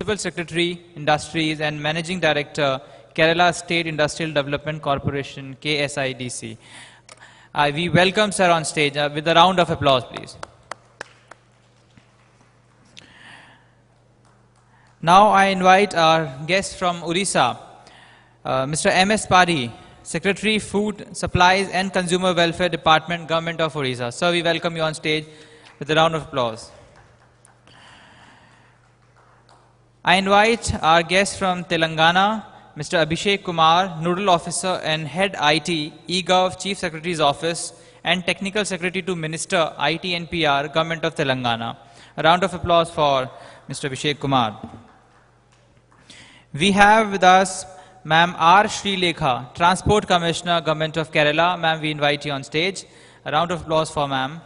Principal Secretary, Industries and Managing Director, Kerala State Industrial Development Corporation, KSIDC. We welcome sir on stage with a round of applause, please. Now I invite our guest from Orissa, Mr. M.S. Pari, Secretary, Food, Supplies and Consumer Welfare Department, Government of Orissa. Sir, we welcome you on stage with a round of applause. I invite our guest from Telangana, Mr. Abhishek Kumar, Nodal Officer and Head IT, eGov, Chief Secretary's Office and Technical Secretary to Minister, IT and PR, Government of Telangana. A round of applause for Mr. Abhishek Kumar. We have with us Ma'am R. Srilekha, Transport Commissioner, Government of Kerala. Ma'am, we invite you on stage. A round of applause for ma'am.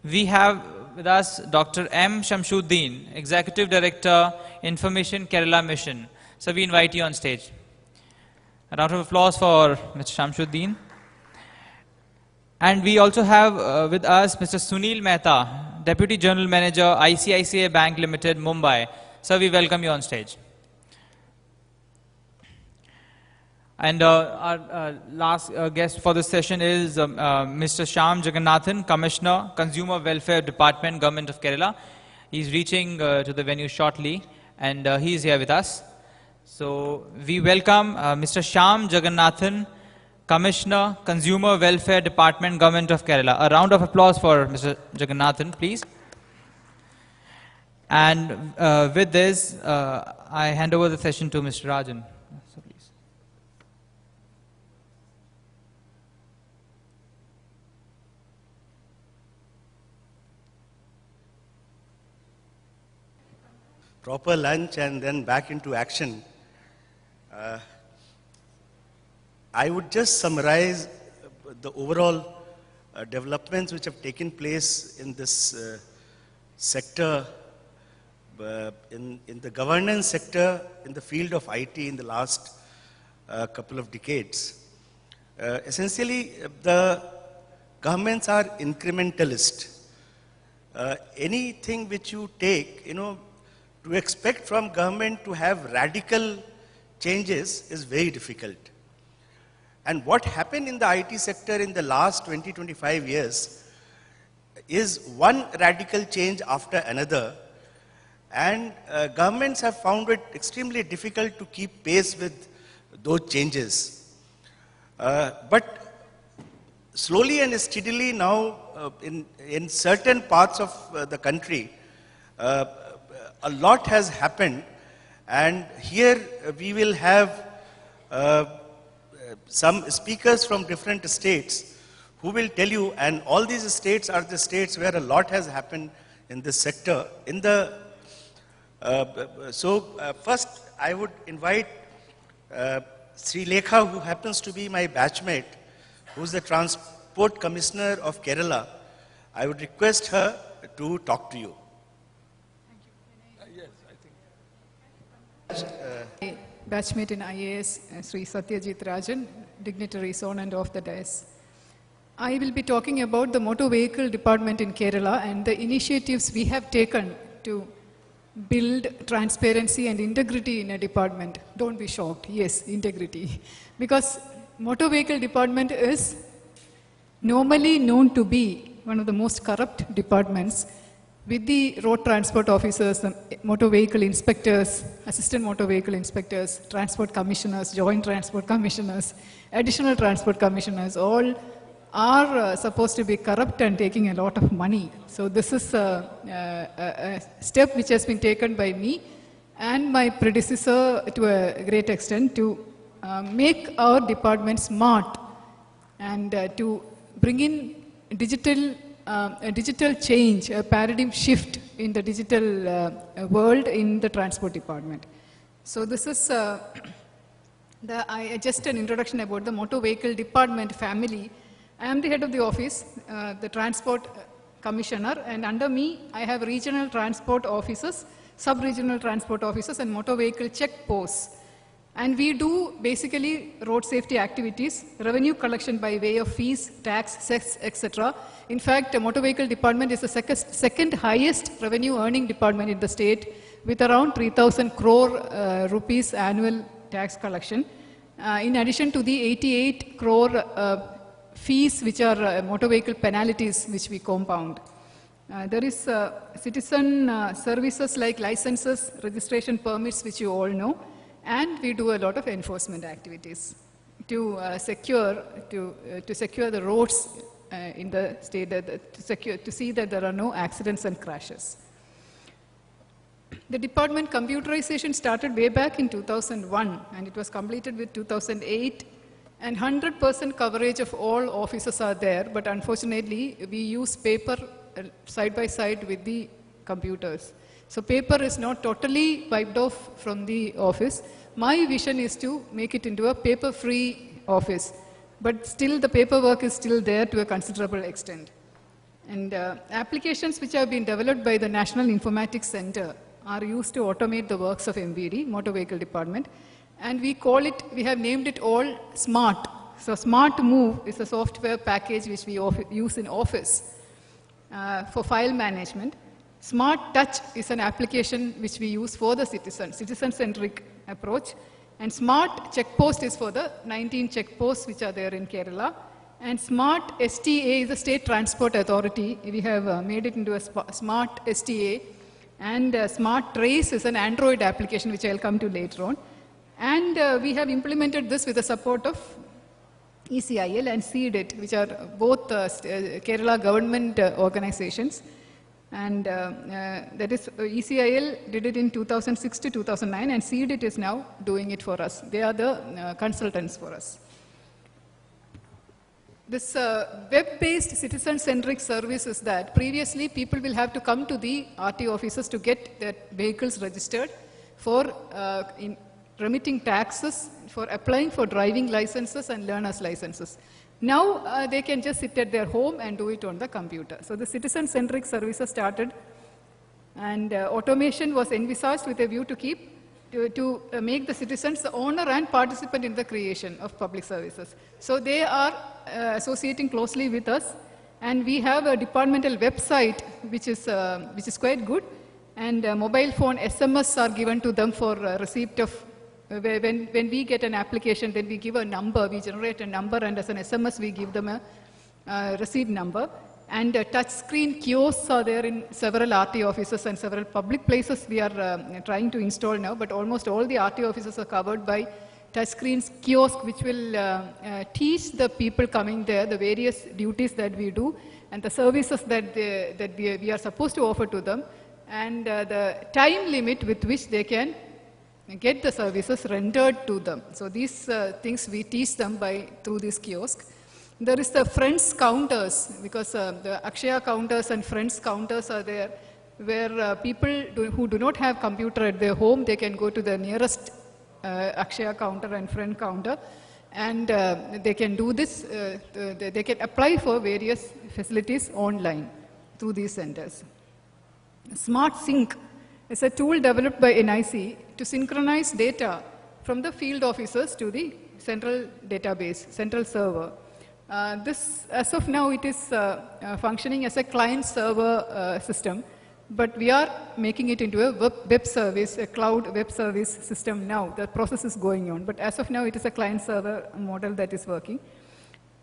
We have with us Dr. M. Shamshuddin, Executive Director, Information Kerala Mission. So we invite you on stage. A round of applause for Mr. Shamshuddin. And we also have with us Mr. Sunil Mehta, Deputy General Manager, ICICI Bank Limited, Mumbai. So we welcome you on stage. And our last guest for this session is Mr. Shyam Jagannathan, Commissioner, Consumer Welfare Department, Government of Kerala. He's reaching to the venue shortly, and he's here with us. So we welcome Mr. Shyam Jagannathan, Commissioner, Consumer Welfare Department, Government of Kerala. A round of applause for Mr. Jagannathan, please. And with this, I hand over the session to Mr. Rajan. So please. Proper lunch and then back into action. I would just summarize the overall developments which have taken place in this sector, in the governance sector, in the field of IT in the last couple of decades. Essentially, the governments are incrementalist. Anything which you take, to expect from government to have radical changes is very difficult. And what happened in the IT sector in the last 20-25 years is one radical change after another, and governments have found it extremely difficult to keep pace with those changes. But slowly and steadily now, in certain parts of the country, a lot has happened, and here we will have some speakers from different states who will tell you, and all these states are the states where a lot has happened in this sector. First I would invite Srilekha, who happens to be my batchmate, who is the Transport Commissioner of Kerala. I would request her to talk to you. Batchmate in IAS, Sri Satyajit Rajan, dignitaries on and off the dais. I will be talking about the motor vehicle department in Kerala and the initiatives we have taken to build transparency and integrity in a department. Don't be shocked. Yes, integrity. Because motor vehicle department is normally known to be one of the most corrupt departments, with the road transport officers, the motor vehicle inspectors, assistant motor vehicle inspectors, transport commissioners, joint transport commissioners, additional transport commissioners, all are supposed to be corrupt and taking a lot of money. So this is a step which has been taken by me and my predecessor to a great extent to make our department smart and to bring in a digital change, a paradigm shift in the digital world in the transport department. So this is just an introduction about the motor vehicle department family. I am the head of the office, the transport commissioner, and under me I have regional transport officers, sub-regional transport officers and motor vehicle check posts. And we do basically road safety activities, revenue collection by way of fees, tax, cess, etc. In fact, the motor vehicle department is the second highest revenue earning department in the state with around 3,000 crore rupees annual tax collection. In addition to the 88 crore fees which are motor vehicle penalties which we compound. There is citizen services like licenses, registration permits which you all know. And we do a lot of enforcement activities to secure the roads in the state, to see that there are no accidents and crashes. The department computerization started way back in 2001, and it was completed with 2008. And 100% coverage of all offices are there, but unfortunately, we use paper side by side with the computers. So paper is not totally wiped off from the office. My vision is to make it into a paper-free office, but still the paperwork is still there to a considerable extent. And applications which have been developed by the National Informatics Center are used to automate the works of MVD, Motor Vehicle Department, and we have named it all SMART. So SMART Move is a software package which we use in Office for file management. Smart Touch is an application which we use for the citizen-centric approach. And Smart Checkpost is for the 19 checkposts which are there in Kerala. And Smart STA is the State Transport Authority. We have made it into a Smart STA. And Smart Trace is an Android application which I'll come to later on. And we have implemented this with the support of ECIL and CEDIT, which are both Kerala government organizations. And that is, ECIL did it in 2006 to 2009, and CEDIT is now doing it for us. They are the consultants for us. This web-based citizen-centric service is that previously people will have to come to the RT offices to get their vehicles registered for remitting taxes, for applying for driving licenses and learner's licenses. Now they can just sit at their home and do it on the computer. So the citizen-centric services started, and automation was envisaged with a view to make the citizens the owner and participant in the creation of public services. So they are associating closely with us, and we have a departmental website which is quite good, and mobile phone SMS are given to them for receipt of. When we get an application, then we give a number, we generate a number, and as an SMS we give them a receipt number. And touchscreen kiosks are there in several RT offices and several public places we are trying to install now, but almost all the RT offices are covered by touchscreen kiosk, which will teach the people coming there the various duties that we do and the services that we are supposed to offer to them, and the time limit with which they can get the services rendered to them. So these things we teach them through this kiosk. There is the Friends counters, because the Akshaya counters and Friends counters are there, where people who do not have computer at their home, they can go to the nearest Akshaya counter and Friend counter, and they can do this, they can apply for various facilities online through these centers. Smart Sync is a tool developed by NIC to synchronize data from the field officers to the central database, central server. This, as of now, it is functioning as a client-server system, but we are making it into a web service, a cloud web service system now. The process is going on, but as of now, it is a client-server model that is working.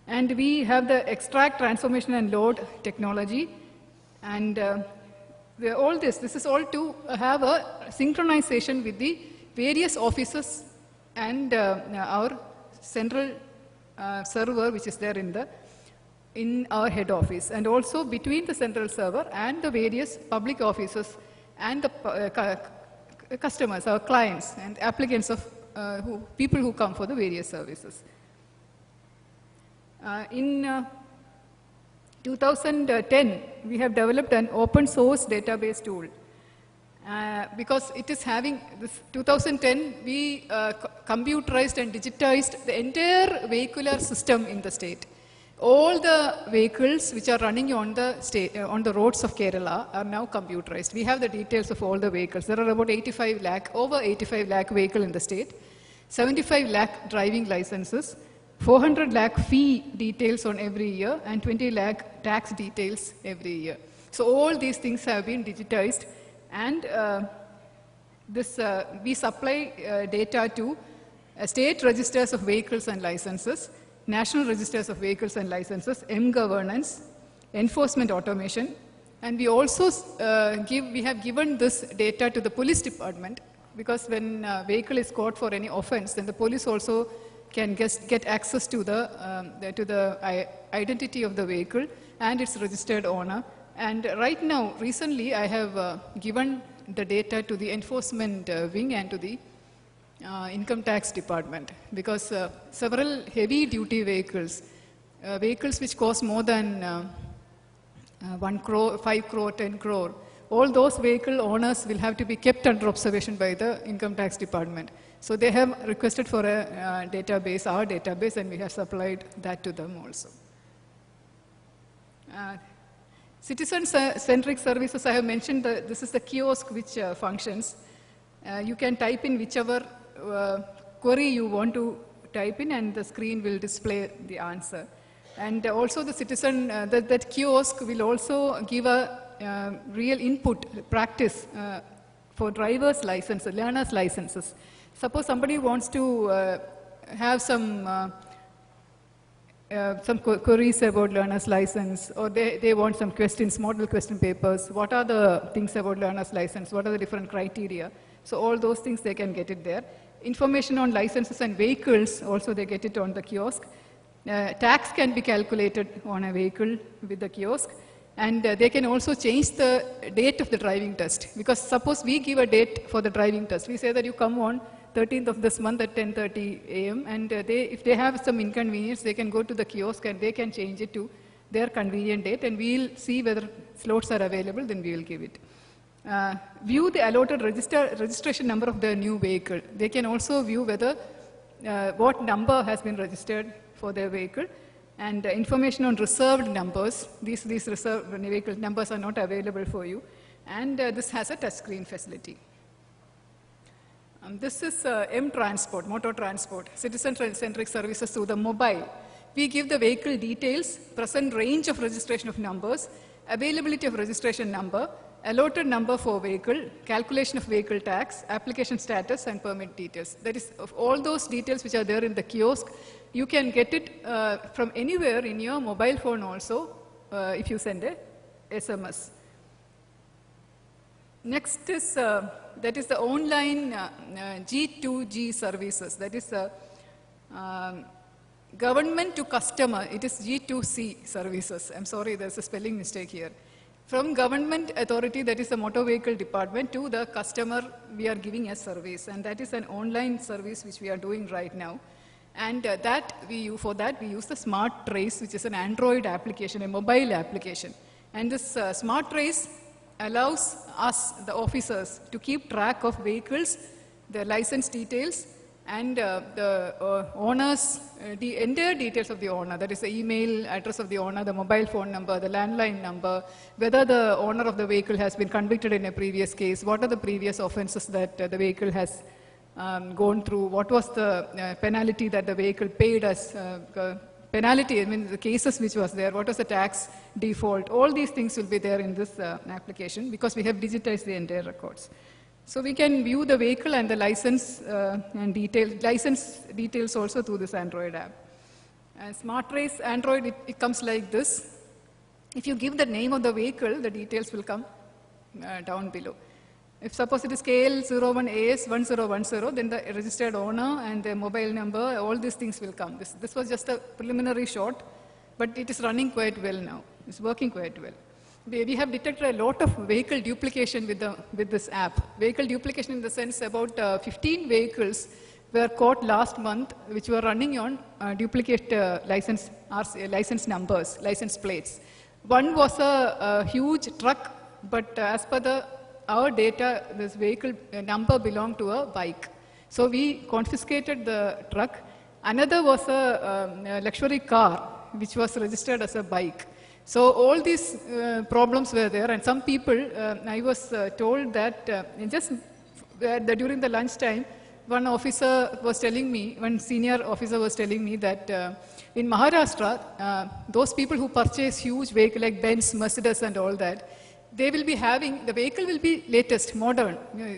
And we have the extract, transformation, and load technology, and all this is all to have a synchronization with the various offices and our central server which is there in our head office, and also between the central server and the various public offices and the customers, our clients and applicants of people who come for the various services. In 2010, we have developed an open source database tool. Because it is having this 2010, we computerized and digitized the entire vehicular system in the state. All the vehicles which are running on the roads of Kerala are now computerized. We have the details of all the vehicles. There are about over 85 lakh vehicles in the state. 75 lakh driving licenses, 400 lakh fee details on every year, and 20 lakh tax details every year. So all these things have been digitized, and we supply data to state registers of vehicles and licenses, national registers of vehicles and licenses, M-governance, enforcement automation, and we also we have given this data to the police department, because when a vehicle is caught for any offense, then the police also can get access to the identity of the vehicle and its registered owner. And right now, recently, I have given the data to the enforcement wing and to the income tax department, because several heavy duty vehicles, vehicles which cost more than 1 crore, 5 crore, 10 crore, all those vehicle owners will have to be kept under observation by the income tax department. So they have requested for a database, our database, and we have supplied that to them also. Citizen-centric services, I have mentioned this is the kiosk which functions. You can type in whichever query you want to type in, and the screen will display the answer. And also the citizen, that kiosk will also give a real input, practice for driver's licenses, learner's licenses. Suppose somebody wants to have some queries about learner's license, or they want some questions, model question papers. What are the things about learner's license? What are the different criteria? So all those things, they can get it there. Information on licenses and vehicles, also they get it on the kiosk. Tax can be calculated on a vehicle with the kiosk. And they can also change the date of the driving test. Because suppose we give a date for the driving test. We say that you come on 13th of this month at 10:30 a.m. And if they have some inconvenience, they can go to the kiosk and they can change it to their convenient date. And we'll see whether slots are available, then we will give it. View the allotted registration number of the new vehicle. They can also view whether what number has been registered for their vehicle. And information on reserved numbers. These reserved vehicle numbers are not available for you. And this has a touchscreen facility. This is M-Transport, motor transport, citizen-centric services through the mobile. We give the vehicle details, present range of registration of numbers, availability of registration number, allotted number for vehicle, calculation of vehicle tax, application status, and permit details. That is, of all those details which are there in the kiosk, you can get it from anywhere in your mobile phone also if you send a SMS. Next is, that is the online G2G services. That is government to customer. It is G2C services. I'm sorry, there's a spelling mistake here. From government authority, that is the motor vehicle department, to the customer, we are giving a service. And that is an online service which we are doing right now. And for that, we use the Smart Trace, which is an Android application, a mobile application. And this Smart Trace allows us, the officers, to keep track of vehicles, the license details, and the owner's, the entire details of the owner. That is the email address of the owner, the mobile phone number, the landline number, whether the owner of the vehicle has been convicted in a previous case, what are the previous offenses that the vehicle has gone through, what was the penalty that the vehicle paid as penalty, I mean the cases which was there, what was the tax default, all these things will be there in this application because we have digitized the entire records. So we can view the vehicle and the license and license details also through this Android app. Smart Trace Android, it comes like this. If you give the name of the vehicle, the details will come down below. If suppose it is KL01AS1010, then the registered owner and the mobile number, all these things will come. This was just a preliminary shot, but it is running quite well now. It's working quite well. We have detected a lot of vehicle duplication with this app. Vehicle duplication in the sense about 15 vehicles were caught last month, which were running on duplicate license numbers, license plates. One was a huge truck, but as per our data, this vehicle number belonged to a bike. So we confiscated the truck. Another was a luxury car, which was registered as a bike. So all these problems were there, and some people, I was told that just during the lunchtime, one officer was telling me, one senior officer was telling me that in Maharashtra, those people who purchase huge vehicles like Benz, Mercedes and all that, they will be having, the vehicle will be latest, modern,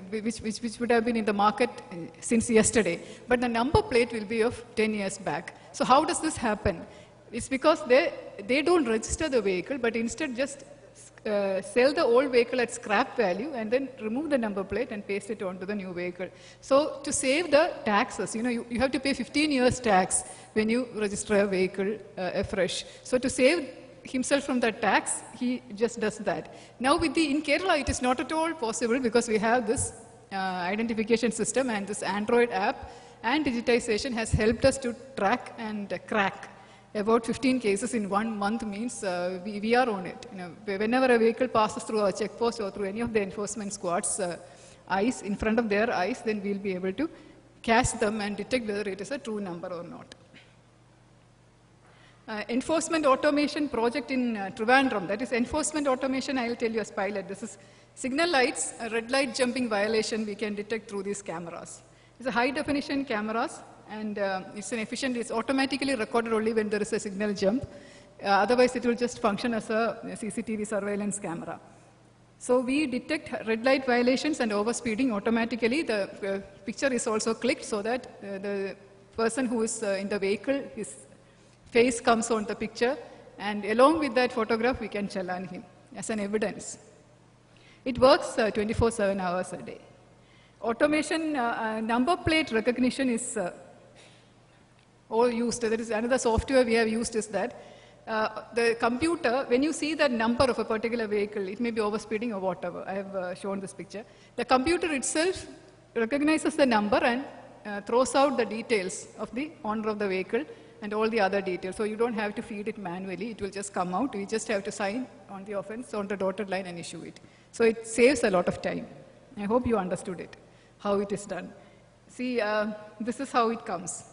which would have been in the market since yesterday. But the number plate will be of 10 years back. So how does this happen? It's because they don't register the vehicle, but instead just sell the old vehicle at scrap value and then remove the number plate and paste it onto the new vehicle. So to save the taxes, you have to pay 15 years tax when you register a vehicle afresh. So to save himself from that tax, he just does that. Now in Kerala, it is not at all possible because we have this identification system and this Android app, and digitization has helped us to track and crack about 15 cases in 1 month means we are on it. Whenever a vehicle passes through a checkpost or through any of the enforcement squads' eyes, in front of their eyes, then we'll be able to catch them and detect whether it is a true number or not. Enforcement automation project in Trivandrum, that is enforcement automation, I'll tell you as pilot. This is signal lights, a red light jumping violation we can detect through these cameras. It's a high definition cameras, and it's automatically recorded only when there is a signal jump. Otherwise, it will just function as a CCTV surveillance camera. So we detect red light violations and overspeeding automatically. The picture is also clicked so that the person who is in the vehicle, his face comes on the picture, and along with that photograph, we can challan him as an evidence. It works 24/7 hours a day. Automation number plate recognition is all used. There is another software we have used is that the computer, when you see the number of a particular vehicle, it may be overspeeding or whatever. I have shown this picture. The computer itself recognizes the number and throws out the details of the owner of the vehicle and all the other details. So you don't have to feed it manually. It will just come out. You just have to sign on the offense on the dotted line and issue it. So it saves a lot of time. I hope you understood it, how it is done. See, this is how it comes.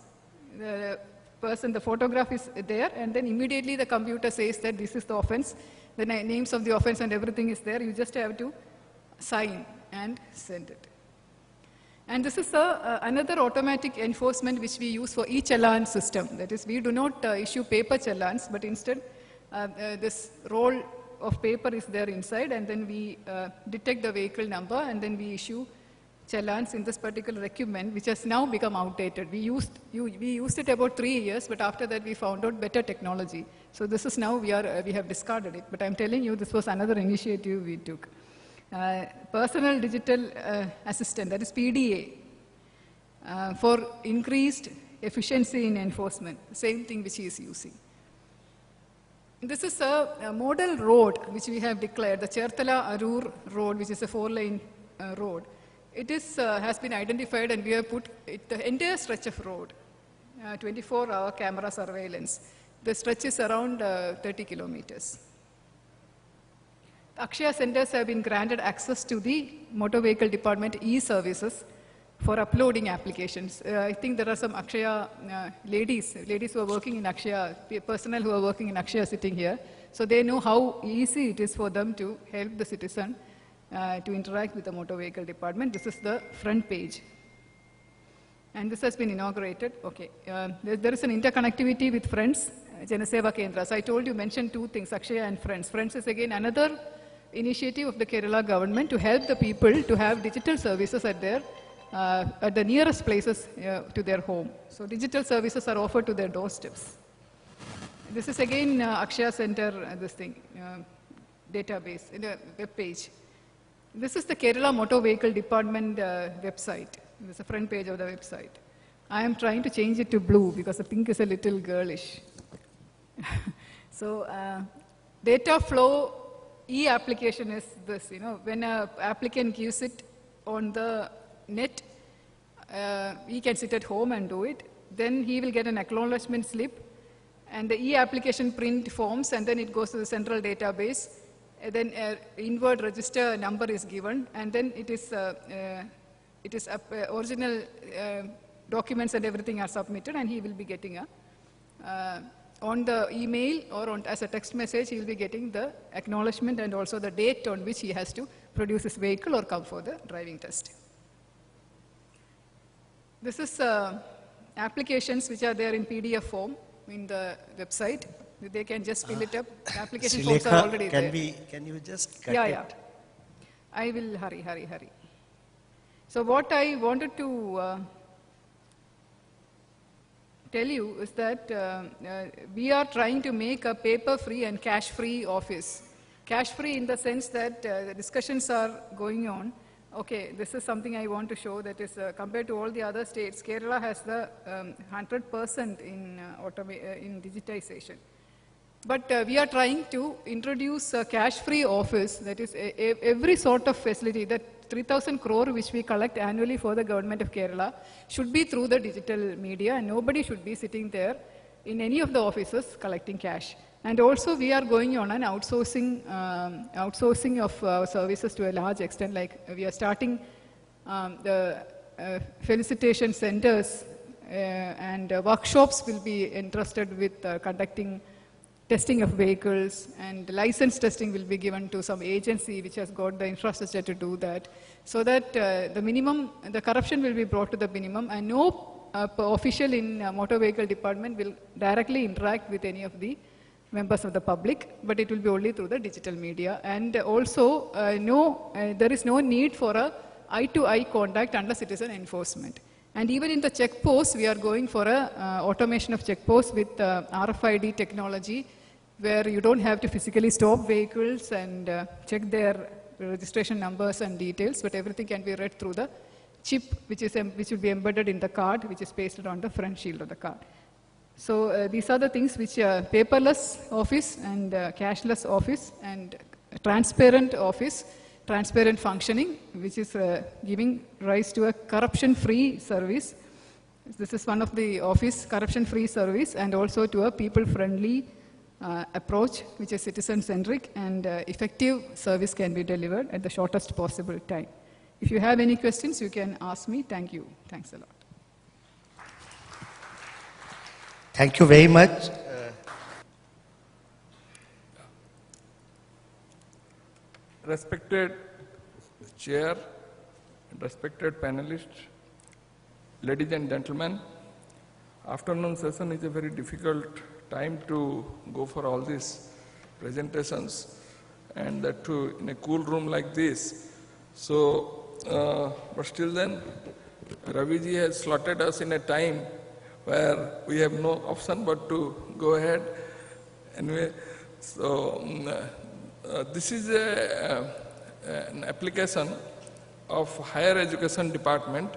The person, the photograph is there, and then immediately the computer says that this is the offense. The names of the offense and everything is there. You just have to sign and send it. And this is another automatic enforcement which we use for e-challan system. That is, we do not issue paper challans, but instead this roll of paper is there inside, and then we detect the vehicle number, and then we issue challans in this particular equipment, which has now become outdated. We used it about 3 years, but after that we found out better technology. So this is now we have discarded it. But I'm telling you, this was another initiative we took. Personal digital assistant, that is PDA, for increased efficiency in enforcement, same thing which he is using. This is a model road which we have declared, the Cherthala-Arur road, which is a 4-lane road. It is, has been identified, and we have put the entire stretch of road, 24-hour camera surveillance. The stretch is around 30 kilometers. Akshaya centers have been granted access to the motor vehicle department e-services for uploading applications. I think there are some Akshaya ladies who are working in Akshaya, personnel who are working in Akshaya sitting here. So they know how easy it is for them to help the citizen to interact with the motor vehicle department. This is the front page. And this has been inaugurated. Okay. There is an interconnectivity with Friends, Janaseva Kendras. I told you, mentioned two things, Akshaya and Friends. Friends is again another initiative of the Kerala government to help the people to have digital services at the nearest places to their home. So digital services are offered to their doorsteps. This is again Akshaya Center, database, web page. This is the Kerala Motor Vehicle Department website. This is the front page of the website. I am trying to change it to blue because the pink is a little girlish. So data flow e-application is this, when an applicant gives it on the net, he can sit at home and do it. Then he will get an acknowledgement slip, and the e-application print forms, and then it goes to the central database. And then inward register number is given, and then it is original documents and everything are submitted, and he will be getting on the email or as a text message, he will be getting the acknowledgement and also the date on which he has to produce his vehicle or come for the driving test. This is applications which are there in PDF form in the website. They can just fill it up. The application forms are already there. Can you just cut Yeah, it? yeah. I will hurry. So what I wanted to tell you is that we are trying to make a paper-free and cash-free office. Cash-free in the sense that the discussions are going on. Okay, this is something I want to show that is compared to all the other states, Kerala has the 100% in digitization. But we are trying to introduce a cash-free office, that is every sort of facility, that 3,000 crore which we collect annually for the government of Kerala should be through the digital media, and nobody should be sitting there in any of the offices collecting cash. And also we are going on an outsourcing of services to a large extent, like we are starting the felicitation centers and workshops will be entrusted with conducting testing of vehicles, and license testing will be given to some agency which has got the infrastructure to do that, so that the corruption will be brought to the minimum, and no official in motor vehicle department will directly interact with any of the members of the public, but it will be only through the digital media. And also, there is no need for a eye-to-eye contact unless it is an enforcement. And even in the check posts, we are going for a automation of check posts with RFID technology, where you don't have to physically stop vehicles and check their registration numbers and details, but everything can be read through the chip, which will be embedded in the card, which is pasted on the front shield of the card. So these are the things which paperless office and cashless office and transparent office, transparent functioning, which is giving rise to a corruption-free service. This is one of the office corruption-free service, and also to a people-friendly approach, which is citizen-centric, and effective service can be delivered at the shortest possible time. If you have any questions, you can ask me. Thank you. Thanks a lot. Thank you very much. Respected Chair, respected panelists, ladies and gentlemen, afternoon session is a very difficult time to go for all these presentations, and that too in a cool room like this. So, but still then, Raviji has slotted us in a time where we have no option but to go ahead. Anyway, so this is an application of Higher Education Department,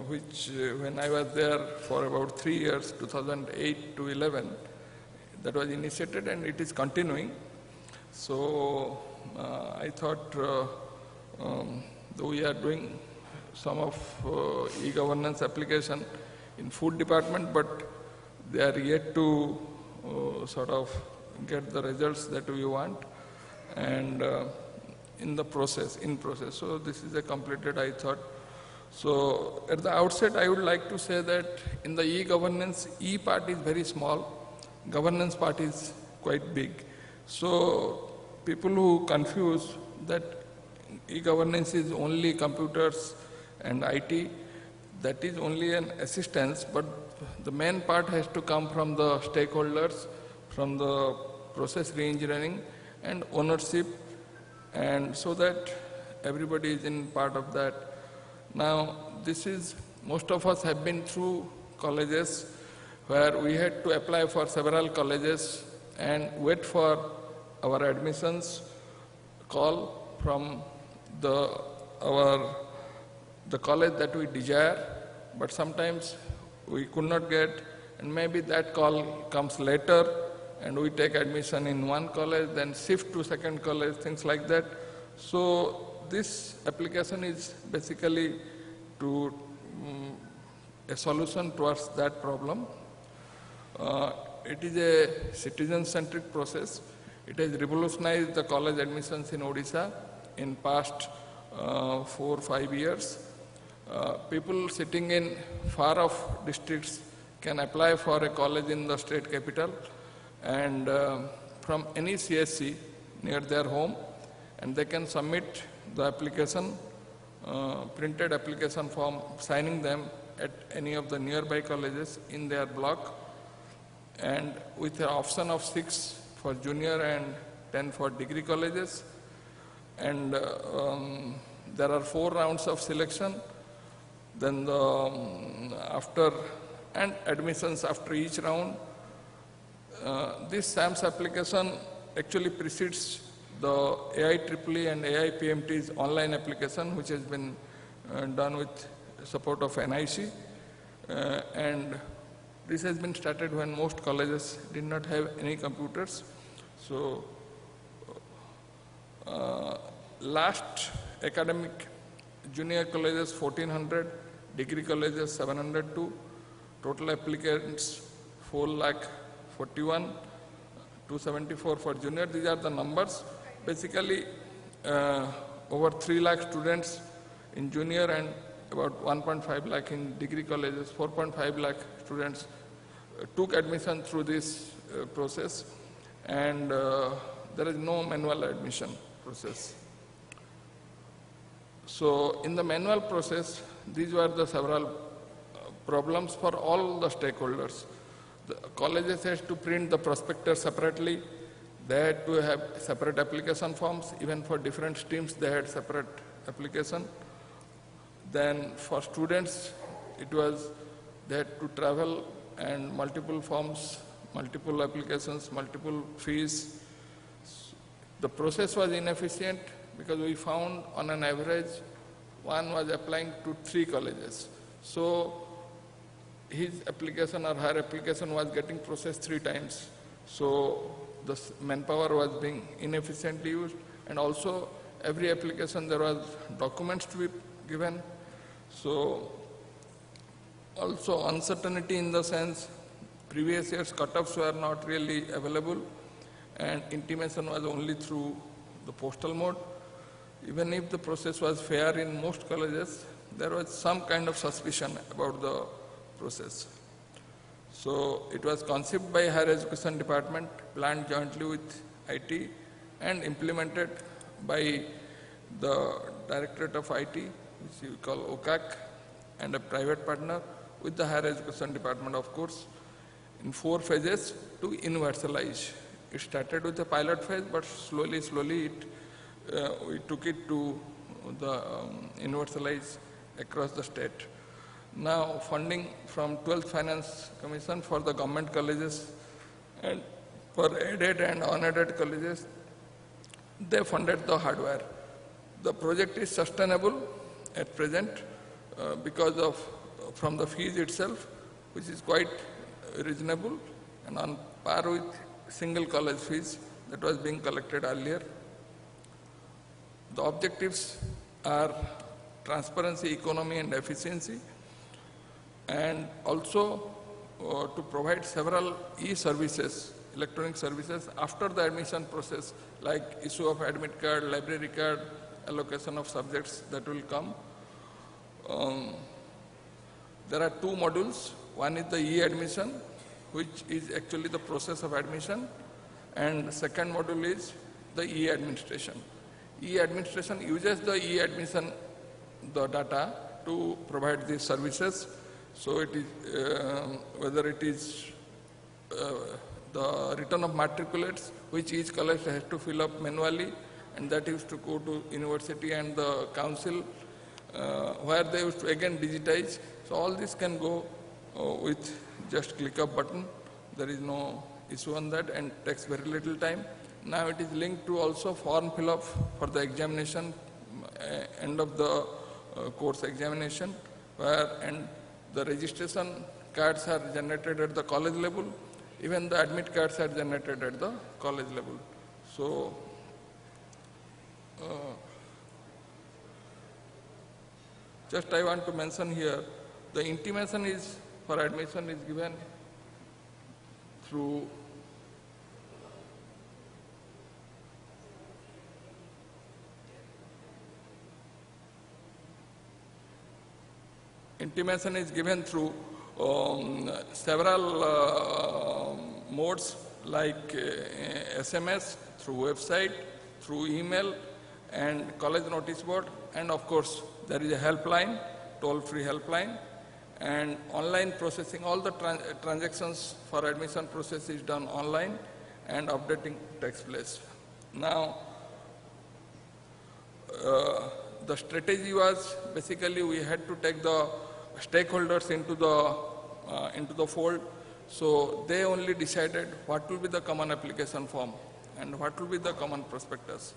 which when I was there for about 3 years, 2008 to 11, that was initiated and it is continuing. So I thought though we are doing some of e-governance application in food department, but they are yet to sort of get the results that we want, and in process. So this is a completed, I thought. So at the outset, I would like to say that in the e-governance, E part is very small, governance part is quite big. So people who confuse that e-governance is only computers and IT, that is only an assistance, but the main part has to come from the stakeholders, from the process re-engineering and ownership, and so that everybody is in part of that. Now, this is, most of us have been through colleges where we had to apply for several colleges and wait for our admissions call from the college that we desire, but sometimes we could not get, and maybe that call comes later, and we take admission in one college, then shift to second college, things like that. So this application is basically to a solution towards that problem. It is a citizen-centric process. It has revolutionized the college admissions in Odisha in past 4 or 5 years. People sitting in far-off districts can apply for a college in the state capital, and from any CSC near their home, and they can submit the application printed application form, signing them at any of the nearby colleges in their block, and with an option of 6 for junior and 10 for degree colleges. And there are 4 rounds of selection. Then admissions after each round. This SAMS application actually precedes the AIEEE and AIPMT's online application, which has been done with support of NIC. And this has been started when most colleges did not have any computers. So last academic, junior colleges 1400, degree colleges 702, total applicants 4,41,274 for junior. These are the numbers. Basically, over 3 lakh students in junior and about 1.5 lakh in degree colleges, 4.5 lakh students took admission through this process, and there is no manual admission process. So in the manual process, these were the several problems for all the stakeholders. The colleges had to print the prospectus separately. They had to have separate application forms. Even for different streams, they had separate application. Then for students, they had to travel and multiple forms, multiple applications, multiple fees. The process was inefficient because we found on an average one was applying to 3 colleges. So his application or her application was getting processed 3 times. So the manpower was being inefficiently used, and also every application there was documents to be given. So also uncertainty in the sense previous year's cutoffs were not really available, and intimation was only through the postal mode. Even if the process was fair in most colleges, there was some kind of suspicion about the process. So it was conceived by Higher Education Department, planned jointly with IT, and implemented by the Directorate of IT, which we call OCAC, and a private partner with the Higher Education Department, of course, in 4 phases to universalize. It started with a pilot phase, but slowly we took it to the universalize across the state. Now funding from 12th Finance Commission for the government colleges, and for aided and unaided colleges, they funded the hardware. The project is sustainable at present because of from the fees itself, which is quite reasonable and on par with single college fees that was being collected earlier. The objectives are transparency, economy, and efficiency, and also to provide several e-services, electronic services after the admission process, like issue of admit card, library card, allocation of subjects that will come. There are 2 modules. One is the e-admission, which is actually the process of admission, and the second module is the e-administration. E-administration uses the e-admission, the data, to provide these services. So it is, whether it is the return of matriculates, which each college has to fill up manually, and that used to go to university and the council, where they used to again digitize. So all this can go with just click of button. There is no issue on that and takes very little time. Now it is linked to also form fill up for the examination, end of the course examination, and the registration cards are generated at the college level. Even the admit cards are generated at the college level. So just I want to mention here, the intimation is for admission is given through several modes like SMS, through website, through email, and college notice board, and of course there is a helpline, toll-free helpline, and online processing. All the transactions for admission process is done online, and updating takes place. Now, the strategy was basically we had to take the stakeholders into the fold. So they only decided what will be the common application form and what will be the common prospectus.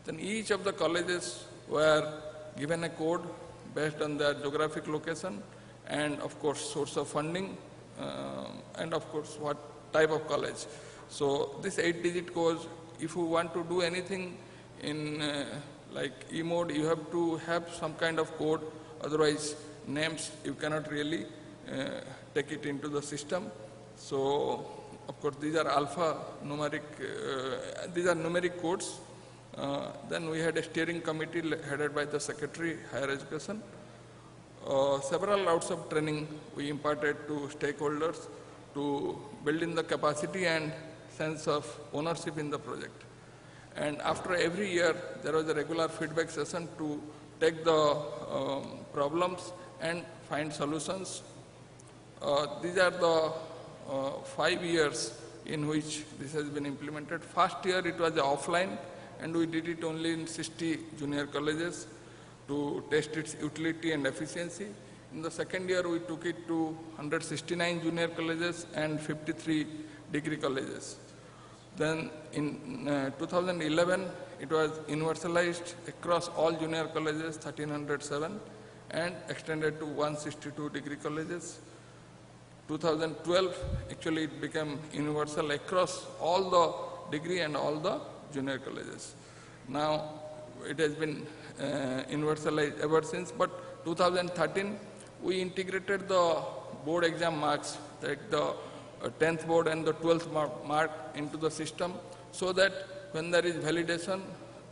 Then each of the colleges were given a code based on their geographic location and of course source of funding and of course what type of college. So this 8-digit code, if you want to do anything in like e-mode, you have to have some kind of code, otherwise names you cannot really take it into the system. So of course these are alphanumeric, these are numeric codes. Then we had a steering committee headed by the Secretary, Higher Education. Several rounds of training we imparted to stakeholders to build in the capacity and sense of ownership in the project. And after every year, there was a regular feedback session to take the problems and find solutions. These are the 5 years in which this has been implemented. First year it was offline, and we did it only in 60 junior colleges to test its utility and efficiency. In the second year, we took it to 169 junior colleges and 53 degree colleges. Then in 2011, it was universalized across all junior colleges, 1307, and extended to 162 degree colleges. 2012, actually it became universal across all the degree and all the junior colleges. Now, it has been universalized ever since, but 2013, we integrated the board exam marks, like the 10th board and the 12th mark into the system, so that when there is validation,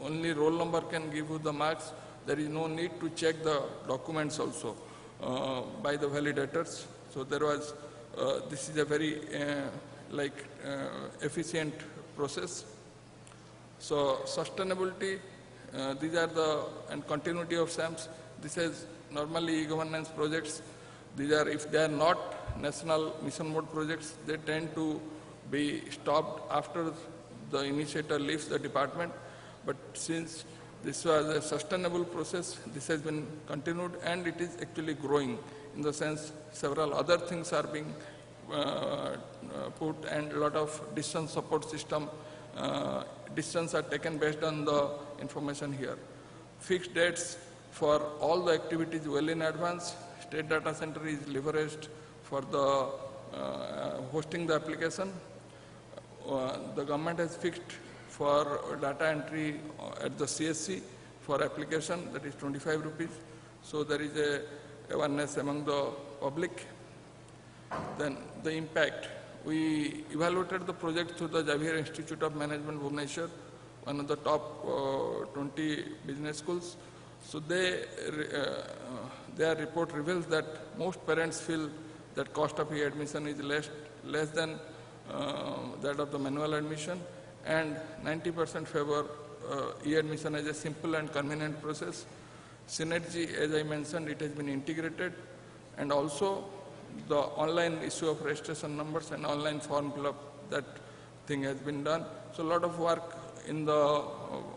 only roll number can give you the marks. There is no need to check the documents also by the validators. So there was, this is a very efficient process. So sustainability, these are the, and continuity of SAMs. This is normally governance projects. These are, if they are not national mission mode projects, they tend to be stopped after the initiator leaves the department. But since this was a sustainable process, this has been continued, and it is actually growing in the sense several other things are being put, and a lot of distance support system, decisions are taken based on the information here. Fixed dates for all the activities well in advance. State data center is leveraged for the hosting the application. The government has fixed for data entry at the CSC for application, that is 25 rupees. So there is a awareness among the public. Then the impact. We evaluated the project through the Javier Institute of Management, Bhubaneswar, one of the top 20 business schools. So their report reveals that most parents feel that cost of e-admission is less than that of the manual admission, and 90% favor e-admission as a simple and convenient process. Synergy, as I mentioned, it has been integrated, and also the online issue of registration numbers and online form fill-up, that thing has been done. So a lot of work in the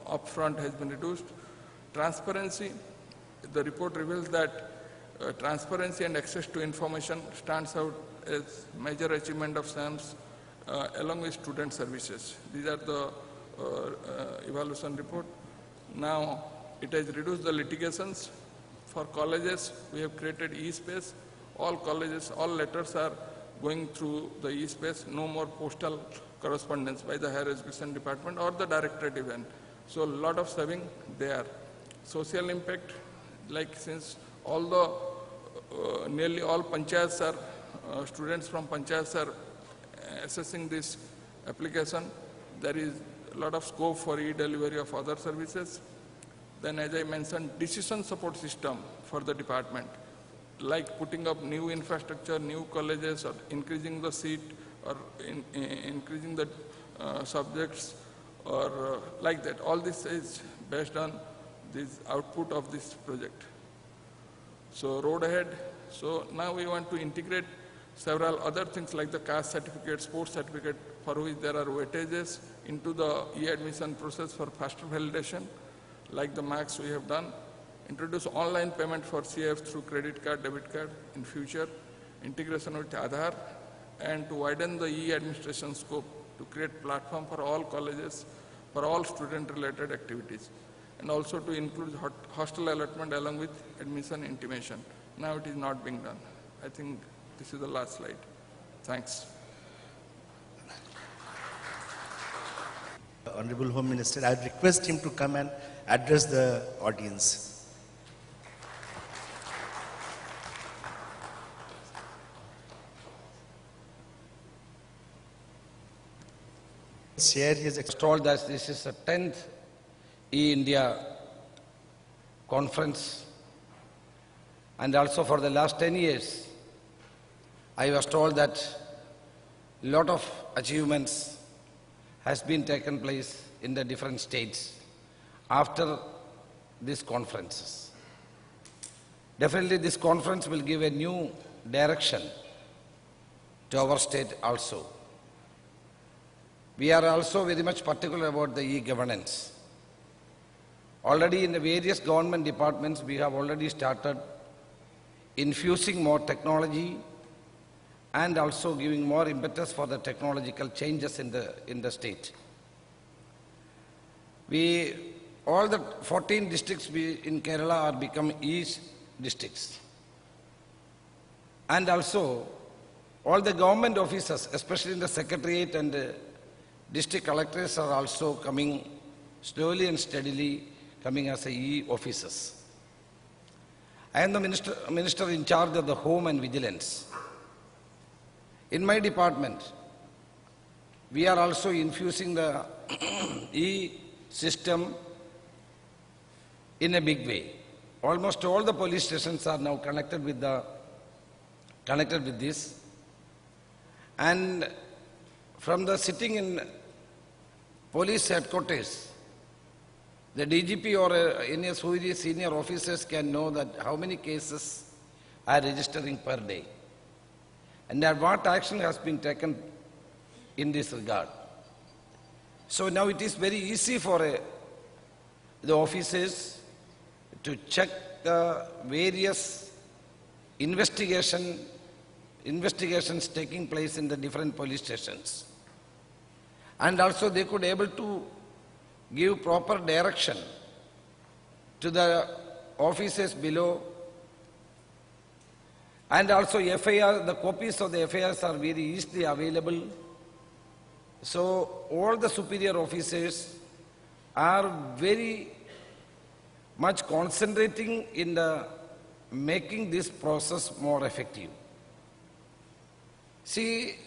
upfront has been reduced. Transparency, the report reveals that transparency and access to information stands out as major achievement of SAMS along with student services. These are the evaluation report. Now, it has reduced the litigations. For colleges, we have created e-space. All colleges, all letters are going through the e-space. No more postal correspondence by the Higher Education Department or the Directorate even. So a lot of saving there. Social impact, like since all the, nearly all panchayats are, students from panchayats are assessing this application, there is a lot of scope for e-delivery of other services. Then as I mentioned, decision support system for the department, like putting up new infrastructure, new colleges, or increasing the seat, or increasing the subjects, or like that. All this is based on this output of this project. So road ahead. So now we want to integrate several other things like the caste certificate, sports certificate, for which there are weightages into the e-admission process for faster validation, like the marks we have done. Introduce online payment for CF through credit card, debit card in future, integration with Aadhaar, and to widen the e-administration scope to create platform for all colleges, for all student-related activities, and also to include hostel allotment along with admission intimation. Now it is not being done. I think this is the last slide. Thanks. Honorable Home Minister, I request him to come and address the audience. Share his Told that this is the 10th eINDIA conference, and also for the last 10 years I was told that a lot of achievements has been taken place in the different states after these conferences. Definitely this conference will give a new direction to our state also. We are also very much particular about the e-governance. Already in the various government departments, we have already started infusing more technology and also giving more impetus for the technological changes in the state. All the 14 districts in Kerala are become e-districts. And also, all the government officers, especially in the secretariat and district collectors, are also coming slowly and steadily coming as e-officers. I am the minister in charge of the home and vigilance. In my department, we are also infusing the e-system in a big way. Almost all the police stations are now connected with this. And from the sitting in police headquarters, the DGP or any senior officers can know that how many cases are registering per day, and that what action has been taken in this regard. So now it is very easy for the officers to check the various investigations taking place in the different police stations. And also they could able to give proper direction to the officers below. And also FIR, the copies of the FIRs are very easily available. So all the superior officers are very much concentrating in making this process more effective. See,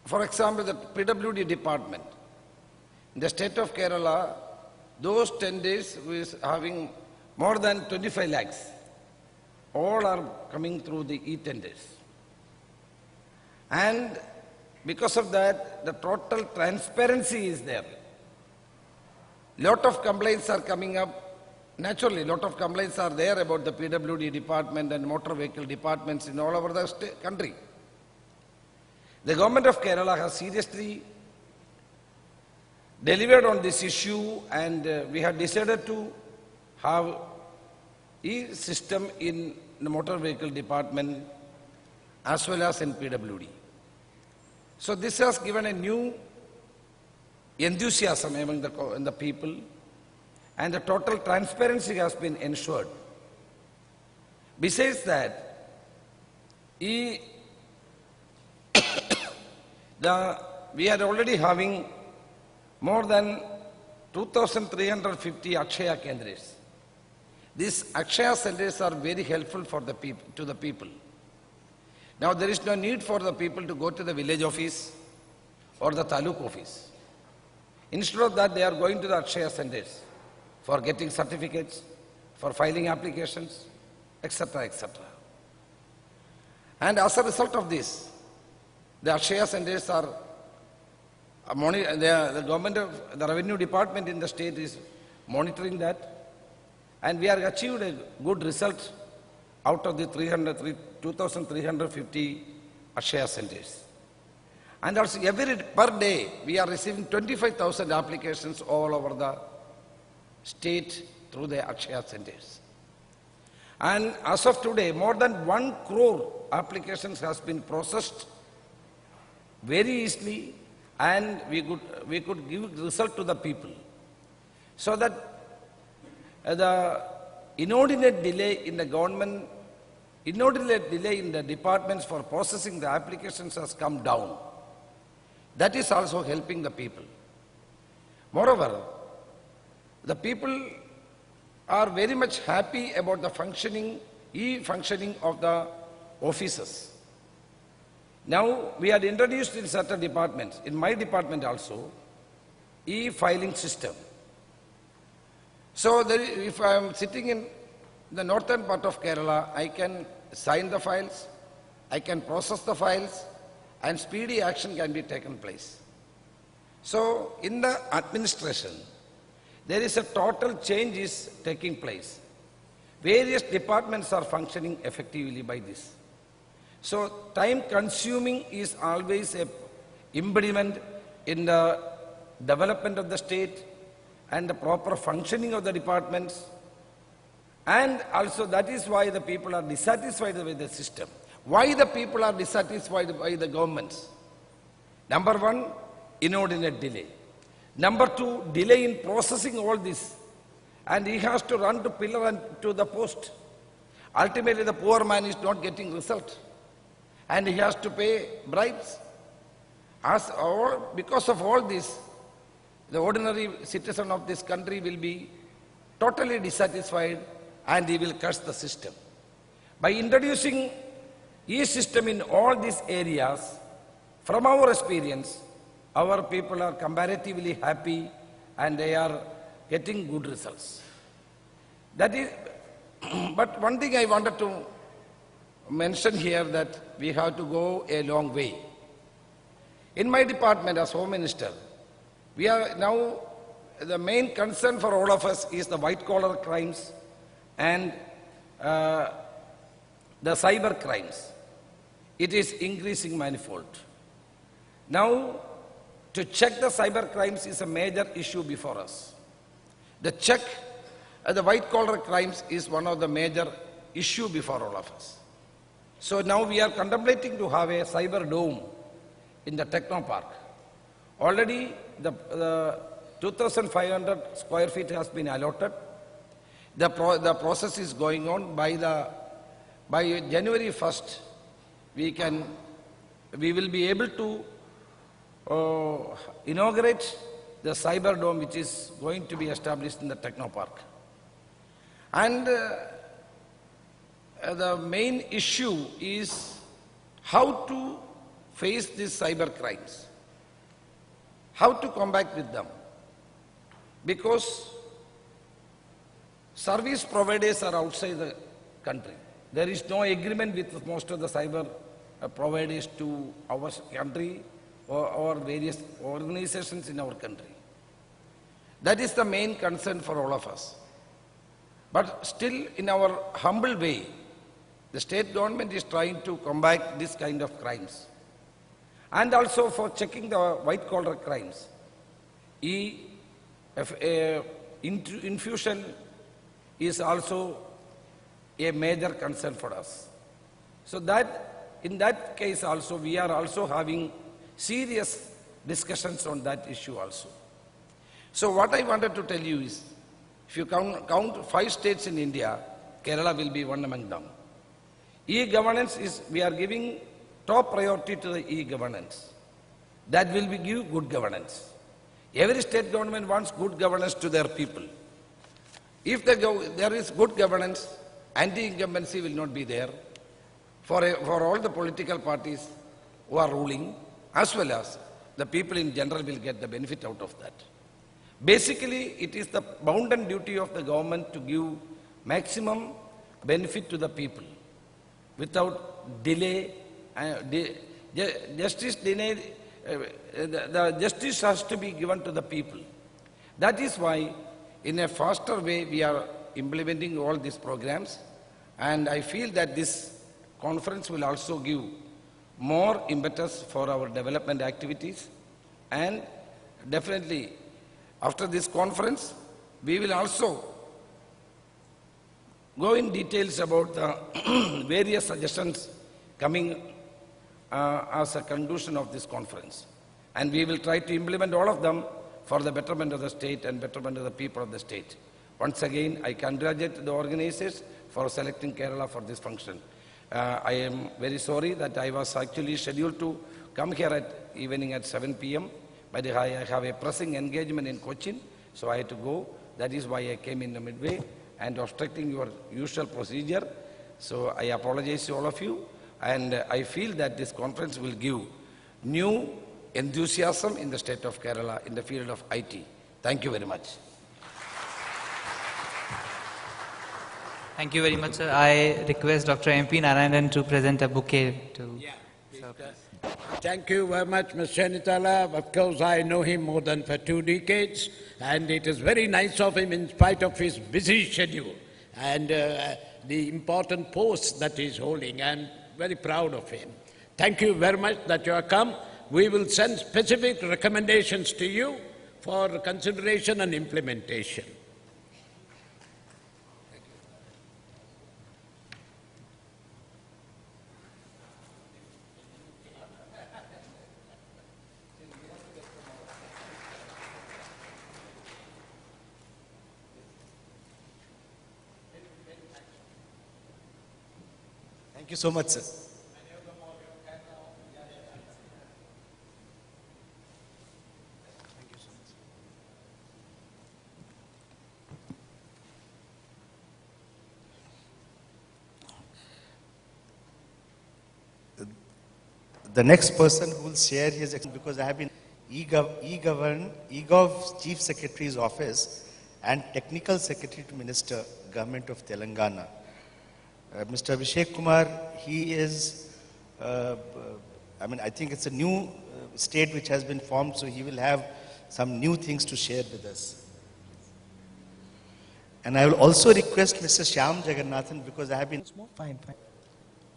for example, the PWD department, in the state of Kerala, those 10 days was having more than 25 lakhs. All are coming through the e-tenders. And because of that, the total transparency is there. Lot of complaints are coming up. Naturally, lot of complaints are there about the PWD department and motor vehicle departments in all over the country. The government of Kerala has seriously delivered on this issue, and we have decided to have e-system in the motor vehicle department as well as in PWD. So this has given a new enthusiasm among the people, and the total transparency has been ensured. Besides that, we are already having more than 2,350 Akshaya Kendras. These Akshaya centers are very helpful for to the people. Now there is no need for the people to go to the village office or the taluk office. Instead of that, they are going to the Akshaya centers for getting certificates, for filing applications, etc., etc. And as a result of this, the Akshaya centers are the government of the revenue department in the state is monitoring that, and we have achieved a good result out of the 2,350 Akshaya centers. And also per day, we are receiving 25,000 applications all over the state through the Akshaya centers. And as of today, more than 1 crore applications has been processed very easily, and we could give result to the people. So that the inordinate delay in the government, inordinate delay in the departments for processing the applications has come down. That is also helping the people. Moreover, the people are very much happy about the e-functioning of the offices. Now, we had introduced in certain departments, in my department also, e-filing system. So, if I am sitting in the northern part of Kerala, I can sign the files, I can process the files, and speedy action can be taken place. So, in the administration, there is a total change is taking place. Various departments are functioning effectively by this. So, time consuming is always a impediment in the development of the state and the proper functioning of the departments. And also that is why the people are dissatisfied with the system. Why the people are dissatisfied by the governments? Number one, inordinate delay. Number two, delay in processing all this. And he has to run to pillar and to the post. Ultimately, the poor man is not getting result. And he has to pay bribes. Because of all this, the ordinary citizen of this country will be totally dissatisfied and he will curse the system. By introducing e-system in all these areas, from our experience, our people are comparatively happy and they are getting good results. That is, but one thing I wanted to mention here that we have to go a long way. In my department as Home Minister, we are now, the main concern for all of us is the white collar crimes and the cyber crimes. It is increasing manifold. Now, to check the cyber crimes is a major issue before us. The check the white collar crimes is one of the major issue before all of us. So now we are contemplating to have a cyber dome in the Techno Park. Already the 2,500 square feet has been allotted. The process is going on. By January 1st, we will be able to inaugurate the cyber dome which is going to be established in the Techno Park. And the main issue is how to face these cyber crimes, how to combat with them. Because service providers are outside the country. There is no agreement with most of the cyber providers to our country or various organizations in our country. That is the main concern for all of us. But still, in our humble way, the state government is trying to combat this kind of crimes. And also for checking the white collar crimes, infusion is also a major concern for us. So that, in that case also, we are also having serious discussions on that issue also. So what I wanted to tell you is, if you count 5 states in India, Kerala will be one among them. E-governance is, we are giving top priority to the e-governance. That will give good governance. Every state government wants good governance to their people. If there is good governance, anti-incumbency will not be there for all the political parties who are ruling, as well as the people in general will get the benefit out of that. Basically, it is the bounden duty of the government to give maximum benefit to the people without delay. Justice denied, the justice has to be given to the people. That is why, in a faster way, we are implementing all these programs. And I feel that this conference will also give more impetus for our development activities. And definitely, after this conference, we will also go in details about the various suggestions coming as a conclusion of this conference. And we will try to implement all of them for the betterment of the state and betterment of the people of the state. Once again, I congratulate the organizers for selecting Kerala for this function. I am very sorry that I was actually scheduled to come here at evening at 7 p.m., but I have a pressing engagement in Cochin, so I had to go. That is why I came in the midway and obstructing your usual procedure. So I apologize to all of you, and I feel that this conference will give new enthusiasm in the state of Kerala in the field of IT. Thank you very much. Thank you very much, sir. I request Dr. M.P. Narayanan to present a bouquet to. Thank you very much, Mr. Nitala. Of course, I know him more than for 2 decades, and it is very nice of him in spite of his busy schedule and the important posts that he's holding. I'm very proud of him. Thank you very much that you have come. We will send specific recommendations to you for consideration and implementation. Thank you so much, sir. The next person who will share his experience, because I have been eGov Chief Secretary's office and Technical Secretary to Minister, Government of Telangana. Mr. Abhishek Kumar, he is, I think it's a new state which has been formed, so he will have some new things to share with us. And I will also request Mr. Shyam Jagannathan, because I have been... Fine.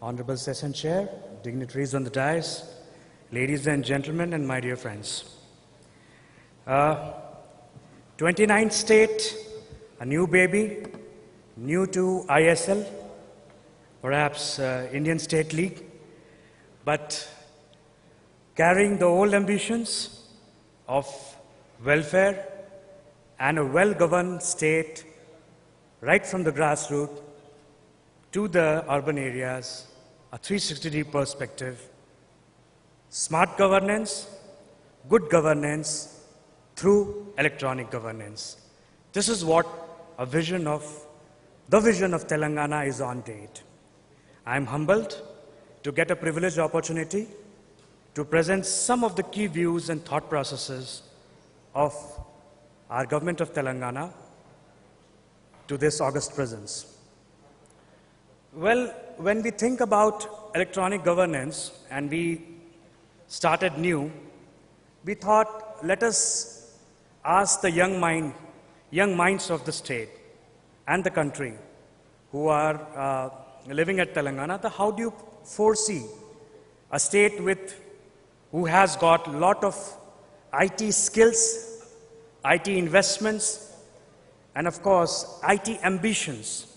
Honorable Session Chair, dignitaries on the dais, ladies and gentlemen, and my dear friends. 29th state, a new baby, new to ISL, perhaps Indian State League, but carrying the old ambitions of welfare and a well-governed state right from the grassroots to the urban areas, a 360-degree perspective, smart governance, good governance through electronic governance. This is what the vision of Telangana is on date. I am humbled to get a privileged opportunity to present some of the key views and thought processes of our government of Telangana to this august presence. Well, when we think about electronic governance and we started new, we thought, let us ask the young minds of the state and the country who are living at Telangana, how do you foresee a state who has got a lot of IT skills, IT investments, and of course, IT ambitions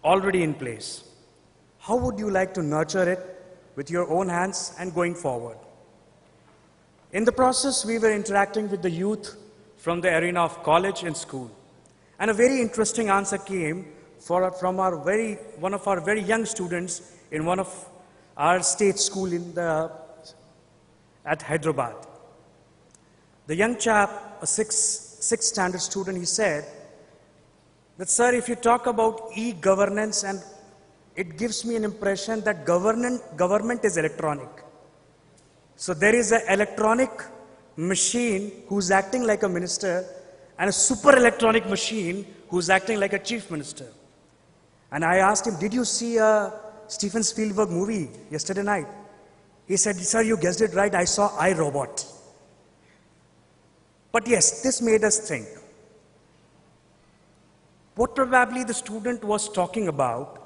already in place? How would you like to nurture it with your own hands and going forward? In the process, we were interacting with the youth from the arena of college and school. And a very interesting answer came from one of our very young students in one of our state school at Hyderabad. The young chap, a sixth standard student, he said that, sir, if you talk about e-governance, and it gives me an impression that government is electronic. So there is an electronic machine who's acting like a minister and a super electronic machine who's acting like a chief minister. And I asked him, did you see a Steven Spielberg movie yesterday night? He said, sir, you guessed it right, I saw iRobot. But yes, this made us think. What probably the student was talking about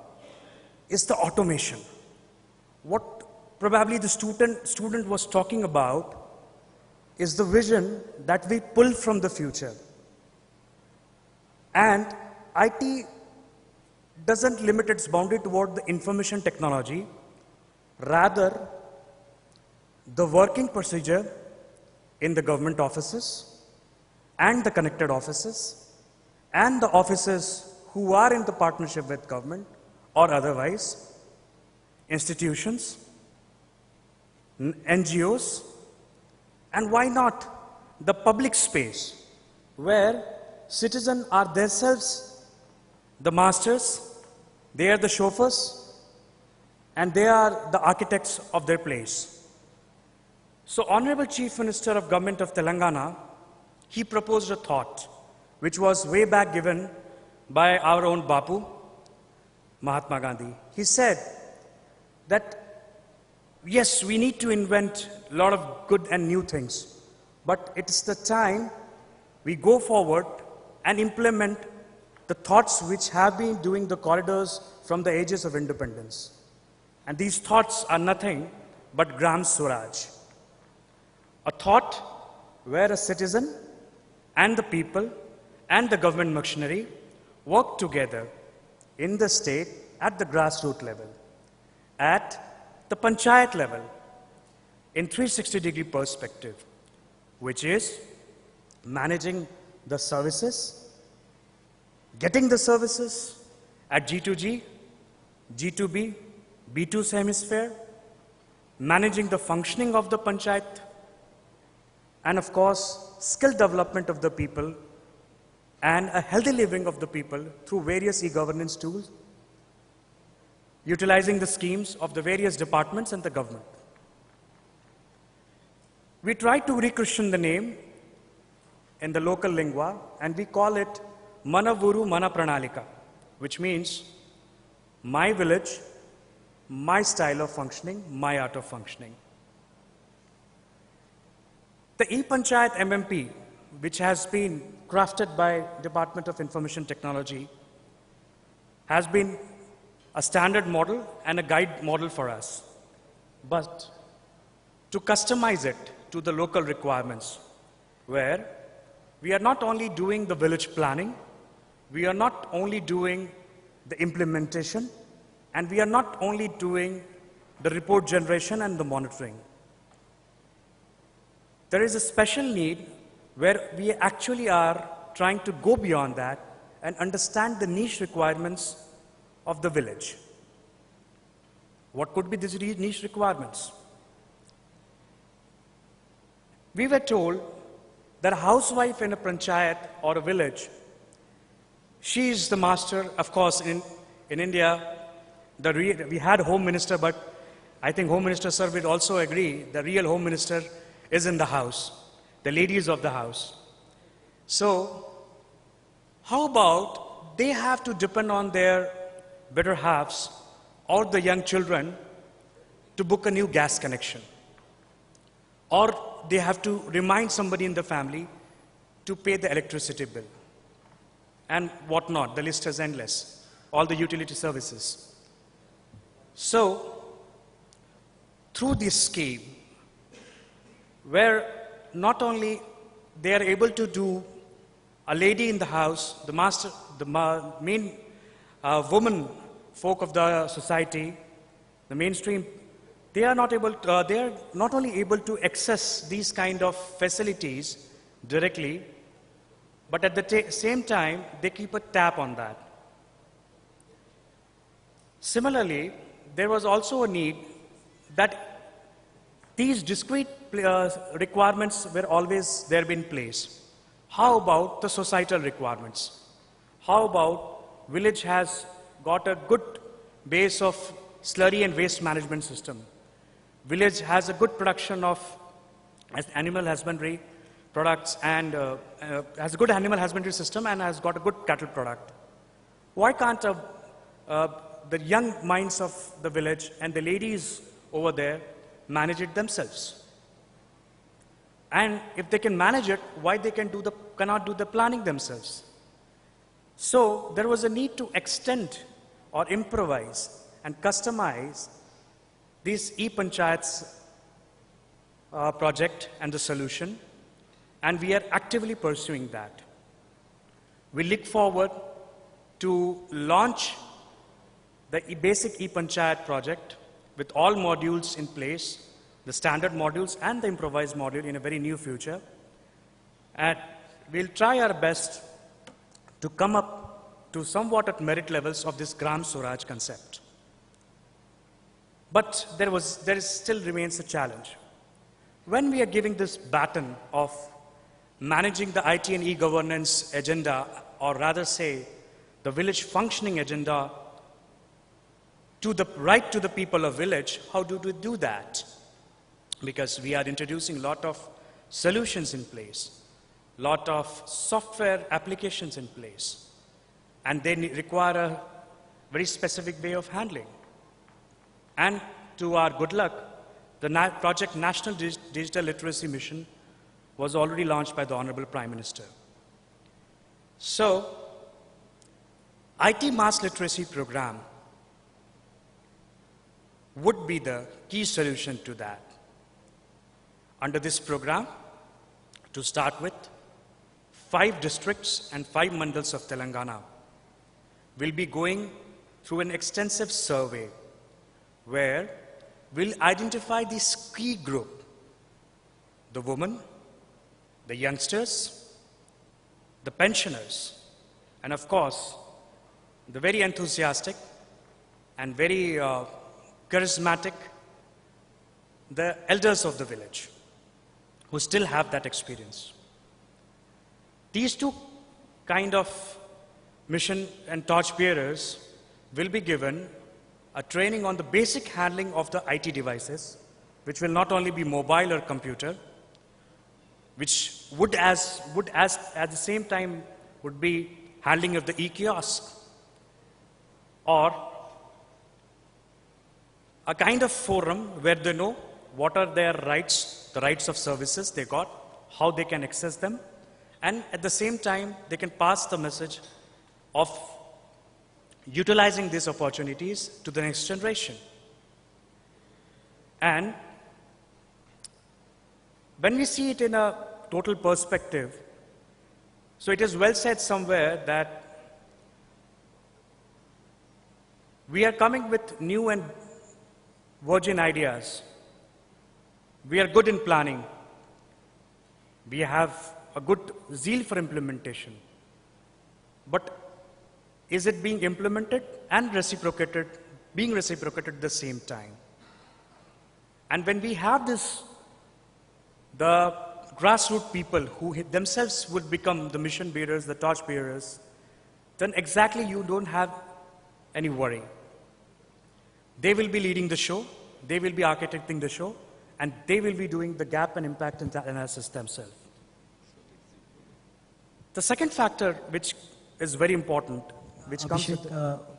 is the automation. What probably the student was talking about is the vision that we pull from the future. And IT doesn't limit its boundary toward the information technology. Rather, the working procedure in the government offices and the connected offices and the offices who are in the partnership with government or otherwise, institutions, NGOs, and why not the public space where citizens are themselves the masters, they are the chauffeurs, and they are the architects of their place. So Honorable Chief Minister of Government of Telangana, he proposed a thought which was way back given by our own Bapu, Mahatma Gandhi. He said that yes, we need to invent a lot of good and new things, but it's the time we go forward and implement the thoughts which have been doing the corridors from the ages of independence. And these thoughts are nothing but Gram Swaraj. A thought where a citizen and the people and the government machinery work together in the state at the grassroots level, at the panchayat level, in 360-degree perspective, which is managing the services, getting the services at G2G, G2B, B2 hemisphere, managing the functioning of the panchayat, and of course, skill development of the people and a healthy living of the people through various e-governance tools, utilizing the schemes of the various departments and the government. We try to rechristian the name in the local lingua, and we call it Manavuru Mana Pranalika, which means my village, my style of functioning, my art of functioning. The e-Panchayat MMP, which has been crafted by Department of Information Technology, has been a standard model and a guide model for us. But to customize it to the local requirements, where we are not only doing the village planning, we are not only doing the implementation, and we are not only doing the report generation and the monitoring. There is a special need where we actually are trying to go beyond that and understand the niche requirements of the village. What could be these niche requirements? We were told that a housewife in a panchayat or a village, she is the master. Of course, in India, we had Home Minister, but I think Home Minister sir would also agree, the real Home Minister is in the house, the ladies of the house. So, how about they have to depend on their better halves or the young children to book a new gas connection? Or they have to remind somebody in the family to pay the electricity bill. And whatnot, the list is endless, all the utility services. So, through this scheme, where not only they are able to do a lady in the house, the master, the main woman folk of the society, the mainstream, they are not only able to access these kind of facilities directly, but at the same time, they keep a tap on that. Similarly, there was also a need that these discrete requirements were always there in place. How about the societal requirements? How about village has got a good base of slurry and waste management system? Village has a good production of animal husbandry products and has a good animal husbandry system and has got a good cattle product. Why can't the young minds of the village and the ladies over there manage it themselves? And if they can manage it, why they cannot do the planning themselves? So there was a need to extend or improvise and customize these e-panchayats project and the solution, and we are actively pursuing that. We look forward to launch the basic e-panchayat project with all modules in place, the standard modules and the improvised module in a very near future. And we'll try our best to come up to somewhat at merit levels of this Gram Swaraj concept. But there still remains a challenge. When we are giving this baton of managing the IT and e-governance agenda, or rather say, the village functioning agenda, to the people of village, how do we do that? Because we are introducing a lot of solutions in place, lot of software applications in place, and they require a very specific way of handling. And to our good luck, the project National Digital Literacy Mission was already launched by the Honorable Prime Minister. So, IT mass literacy program would be the key solution to that. Under this program, to start with, 5 districts and 5 mandals of Telangana will be going through an extensive survey where we'll identify this key group, the women, the youngsters, the pensioners, and of course, the very enthusiastic and very charismatic, the elders of the village who still have that experience. These 2 kind of mission and torch bearers will be given a training on the basic handling of the IT devices, which will not only be mobile or computer, which would at the same time would be handling of the e-kiosk, or a kind of forum where they know what are their rights, the rights of services they got, how they can access them, and at the same time they can pass the message of utilizing these opportunities to the next generation. And when we see it in a total perspective, so it is well said somewhere that we are coming with new and virgin ideas. We are good in planning. We have a good zeal for implementation. But is it being implemented and being reciprocated at the same time? And when we have this, the grassroots people who themselves would become the mission bearers, the torch bearers, then exactly you don't have any worry. They will be leading the show, they will be architecting the show, and they will be doing the gap and impact analysis themselves. The second factor, which is very important, which comes with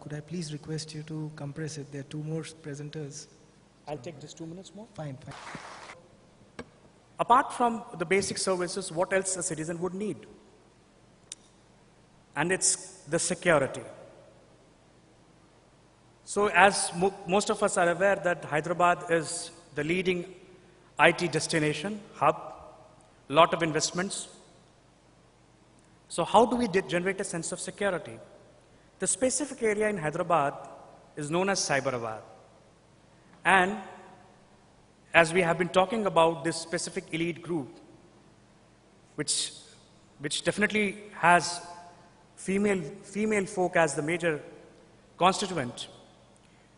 could I please request you to compress it? There are 2 more presenters. I'll take just 2 minutes more. Fine. Apart from the basic services, what else a citizen would need? And it's the security. So as most of us are aware that Hyderabad is the leading IT destination, hub, lot of investments. So how do we generate a sense of security? The specific area in Hyderabad is known as Cyberabad. And as we have been talking about this specific elite group, which definitely has female folk as the major constituent,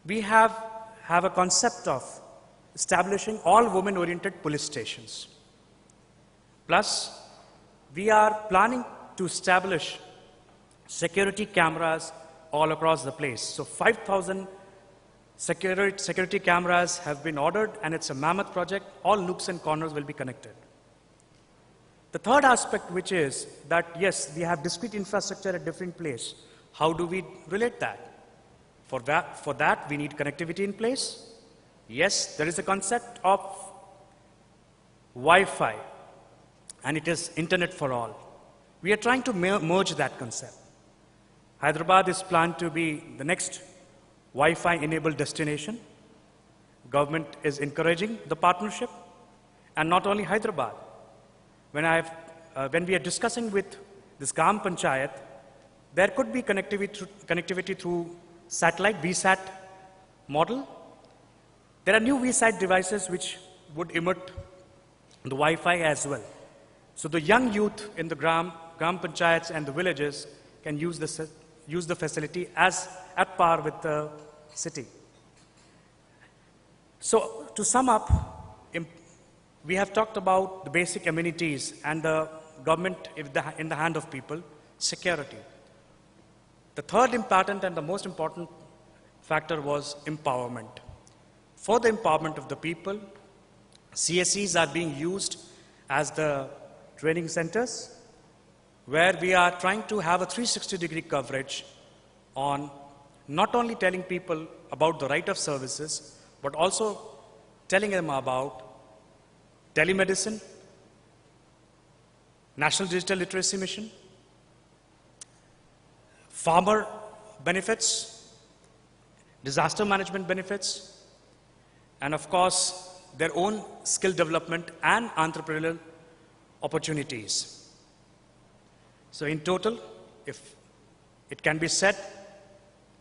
we have a concept of establishing all women-oriented police stations. Plus, we are planning to establish security cameras all across the place. So 5,000 security cameras have been ordered, and it's a mammoth project. All nooks and corners will be connected. The third aspect, which is that, yes, we have discrete infrastructure at different places. How do we relate that? For that, we need connectivity in place. Yes, there is a concept of Wi-Fi, and it is internet for all. We are trying to merge that concept. Hyderabad is planned to be the next Wi-Fi enabled destination. Government is encouraging the partnership, and not only Hyderabad. When we are discussing with this Gram Panchayat, there could be connectivity through satellite VSAT model. There are new VSAT devices which would emit the Wi-Fi as well. So the young youth in the Gram Panchayats and the villages can use the facility as at par with the city. So to sum up, we have talked about the basic amenities and the government in the hand of people, security. The third important and the most important factor was empowerment. For the empowerment of the people, CSEs are being used as the training centers, where we are trying to have a 360-degree coverage on not only telling people about the right of services, but also telling them about telemedicine, National Digital Literacy Mission, farmer benefits, disaster management benefits, and of course, their own skill development and entrepreneurial opportunities. So in total, if it can be said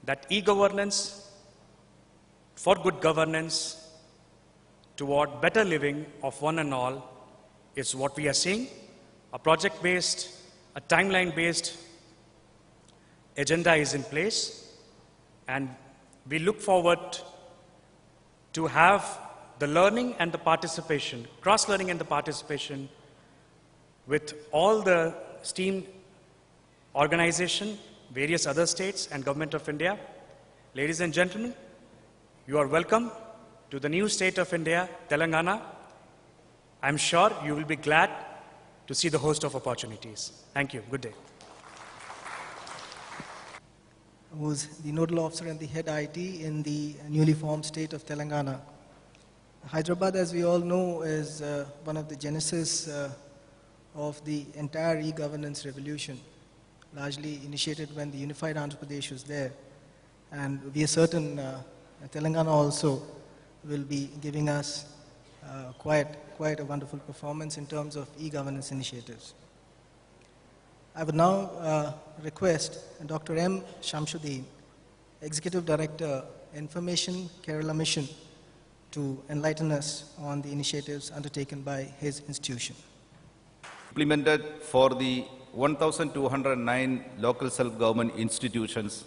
that e-governance for good governance toward better living of one and all is what we are seeing. A project-based, a timeline-based agenda is in place, and we look forward to have the learning and the participation, cross-learning and the participation with all the STEAM organization, various other states and Government of India. Ladies and gentlemen, you are welcome to the new state of India, Telangana. I'm sure you will be glad to see the host of opportunities. Thank you. Good day. Who's the nodal officer and the head IT in the newly formed state of Telangana. Hyderabad, as we all know, is one of the genesis of the entire e-governance revolution, largely initiated when the unified Andhra Pradesh was there. And we are certain Telangana also will be giving us quite a wonderful performance in terms of e-governance initiatives. I would now request Dr. M. Shamsuddin, Executive Director, Information Kerala Mission, to enlighten us on the initiatives undertaken by his institution. Implemented for the 1,209 local self-government institutions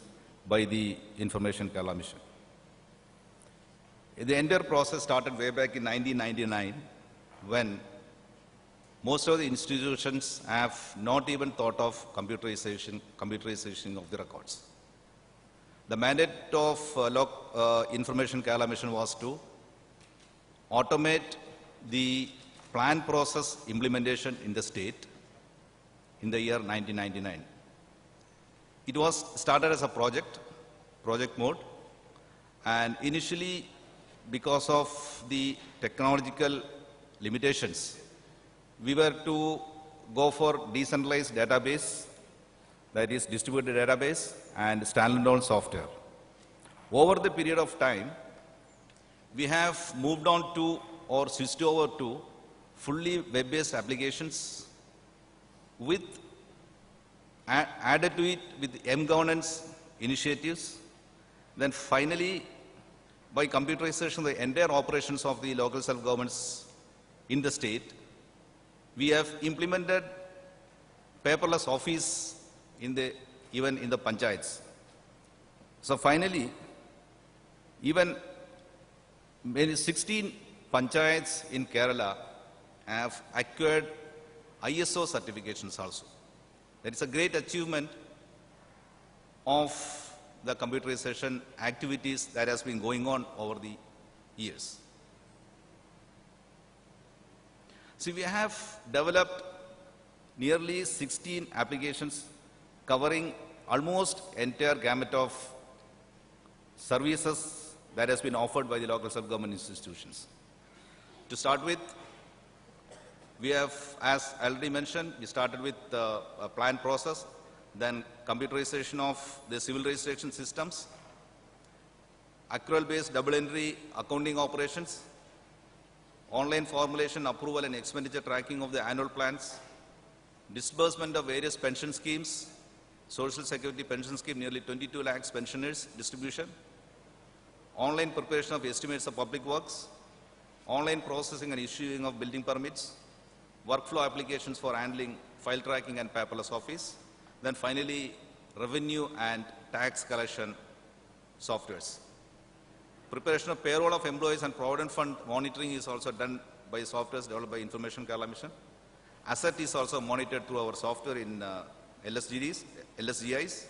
by the Information Kerala Mission. The entire process started way back in 1999, when most of the institutions have not even thought of computerization of the records. The mandate of Information Kerala Mission was to automate the plan process implementation in the state in the year 1999. It was started as a project mode, and initially, because of the technological limitations, we were to go for decentralized database, that is distributed database and standalone software. Over the period of time, we have moved on to or switched over to fully web-based applications with added to it with M-governance initiatives. Then finally, by computerization, the entire operations of the local self-governments in the state, we have implemented paperless office even in the panchayats. So finally, even 16 panchayats in Kerala have acquired ISO certifications also. That is a great achievement of the computerization activities that has been going on over the years. So we have developed nearly 16 applications covering almost entire gamut of services that has been offered by the local self-government institutions. To start with, we have, as already mentioned, we started with a plan process, then computerization of the civil registration systems, accrual-based double entry accounting operations, online formulation, approval and expenditure tracking of the annual plans, disbursement of various pension schemes, Social Security pension scheme, nearly 22 lakhs pensioners distribution, online preparation of estimates of public works, online processing and issuing of building permits, workflow applications for handling file tracking and paperless office, then finally revenue and tax collection softwares. Preparation of payroll of employees and provident fund monitoring is also done by softwares developed by Information Kerala Mission. Asset is also monitored through our software in LSGIs.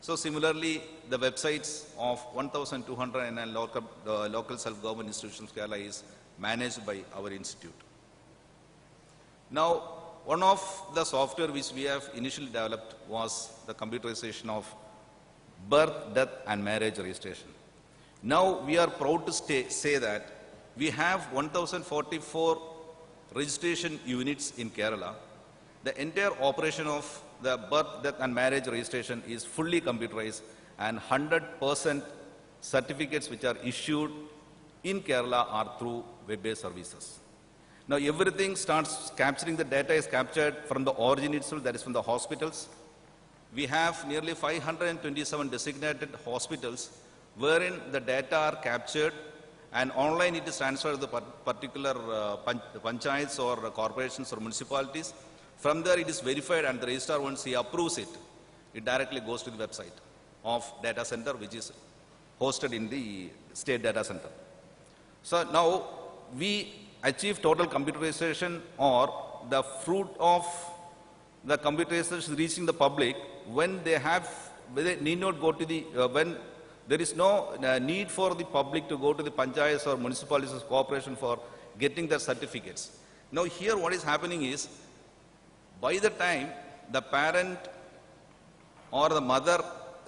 So similarly, the websites of 1,209 local self-government institutions Kerala is managed by our institute. Now, one of the software which we have initially developed was the computerization of birth, death and marriage registration. Now we are proud to say that we have 1,044 registration units in Kerala. The entire operation of the birth, death and marriage registration is fully computerized, and 100% certificates which are issued in Kerala are through web-based services. Now everything starts capturing, the data is captured from the origin itself, that is from the hospitals. We have nearly 527 designated hospitals wherein the data are captured, and online it is transferred to the particular panchayats or corporations or municipalities. From there it is verified, and the registrar, once he approves it, it directly goes to the website of data center which is hosted in the state data center. So now we achieve total computerization, or the fruit of the computerization reaching the public when they need not go to the, when there is no need for the public to go to the panchayats or municipalities or corporation for getting their certificates. Now here what is happening is, by the time the parent or the mother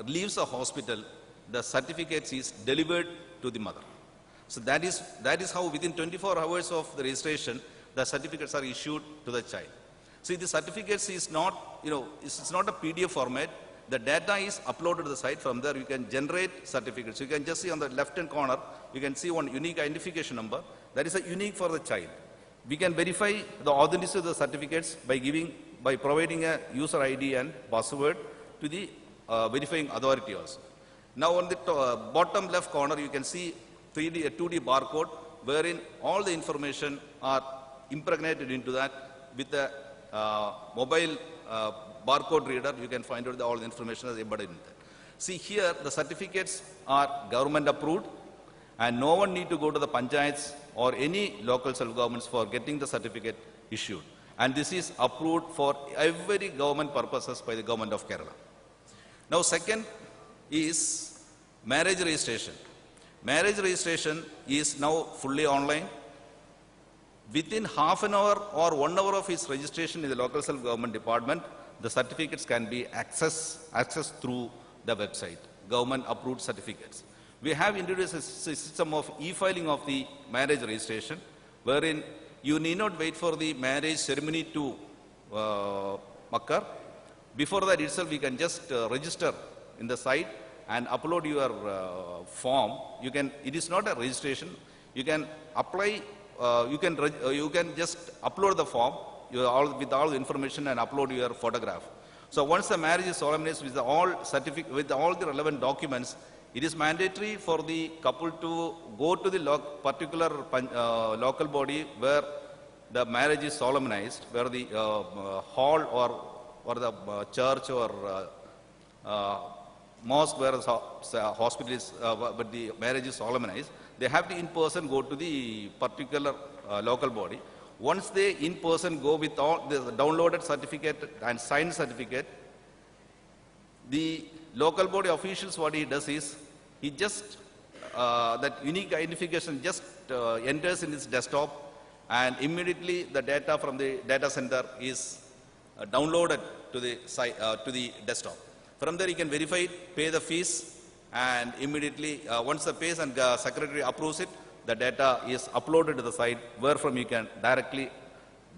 leaves the hospital, the certificates is delivered to the mother. So that is how within 24 hours of the registration, the certificates are issued to the child. See, the certificates is not, it's not a PDF format. The data is uploaded to the site. From there you can generate certificates. You can just see on the left-hand corner, you can see one unique identification number. That is a unique for the child. We can verify the authenticity of the certificates by providing a user ID and password to the verifying authority also. Now on the bottom left corner, you can see a 2D barcode wherein all the information are impregnated into that. With the mobile barcode reader, you can find out all the information is embedded in that. See here, the certificates are government approved, and no one need to go to the panchayats or any local self-governments for getting the certificate issued. And this is approved for every government purposes by the government of Kerala. Now second is marriage registration. Marriage registration is now fully online. Within half an hour or 1 hour of its registration in the local self-government department, the certificates can be accessed through the website, government approved certificates. We have introduced a system of e-filing of the marriage registration, wherein you need not wait for the marriage ceremony to occur. Before that itself, we can just register in the site and upload your form. It is not a registration. You can apply. You can just upload the form with all the information and upload your photograph. So once the marriage is solemnized with all the relevant documents, it is mandatory for the couple to go to the particular local body where the marriage is solemnized, where the hall or the church or mosque where the hospital is, but the marriage is solemnized. They have to in person go to the particular local body. Once they in person go with all the downloaded certificate and signed certificate, the local body officials, what he does is, he just, that unique identification just enters in his desktop, and immediately the data from the data center is downloaded to the site, to the desktop. From there, you can verify it, pay the fees, and immediately, once the pays and secretary approves it, the data is uploaded to the site, wherefrom you can directly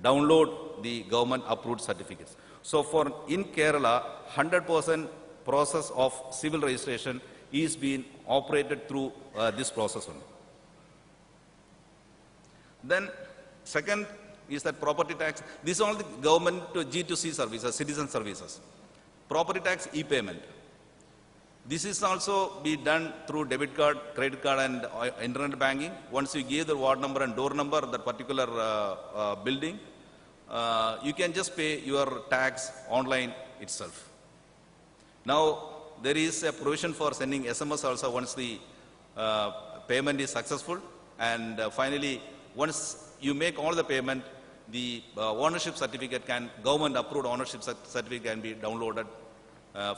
download the government approved certificates. So in Kerala, 100% process of civil registration is being operated through this process only. Then second is that property tax. These are all the government G2C services, citizen services. Property tax e-payment. This is also be done through debit card, credit card and internet banking. Once you give the ward number and door number of that particular building, you can just pay your tax online itself. Now, there is a provision for sending SMS also once the payment is successful. And finally, once you make all the payment, the ownership certificate government approved ownership certificate can be downloaded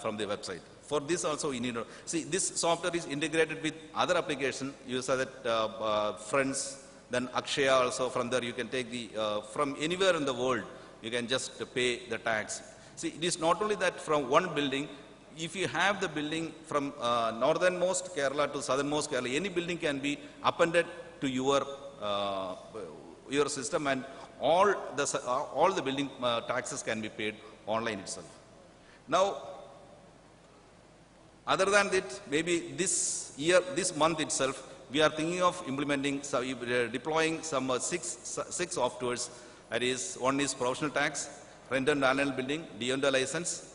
from the website. For this also, you need to see this software is integrated with other applications. You saw that Friends, then Akshaya also. From there, you can take the from anywhere in the world, you can just pay the tax. See, it is not only that from one building. If you have the building from northernmost Kerala to southernmost Kerala, any building can be appended to your system, and all the building taxes can be paid online itself. Now, other than that, maybe this month itself, we are thinking of implementing, deploying some six softwares. That is, one is professional tax, rent and annual building, D&O license,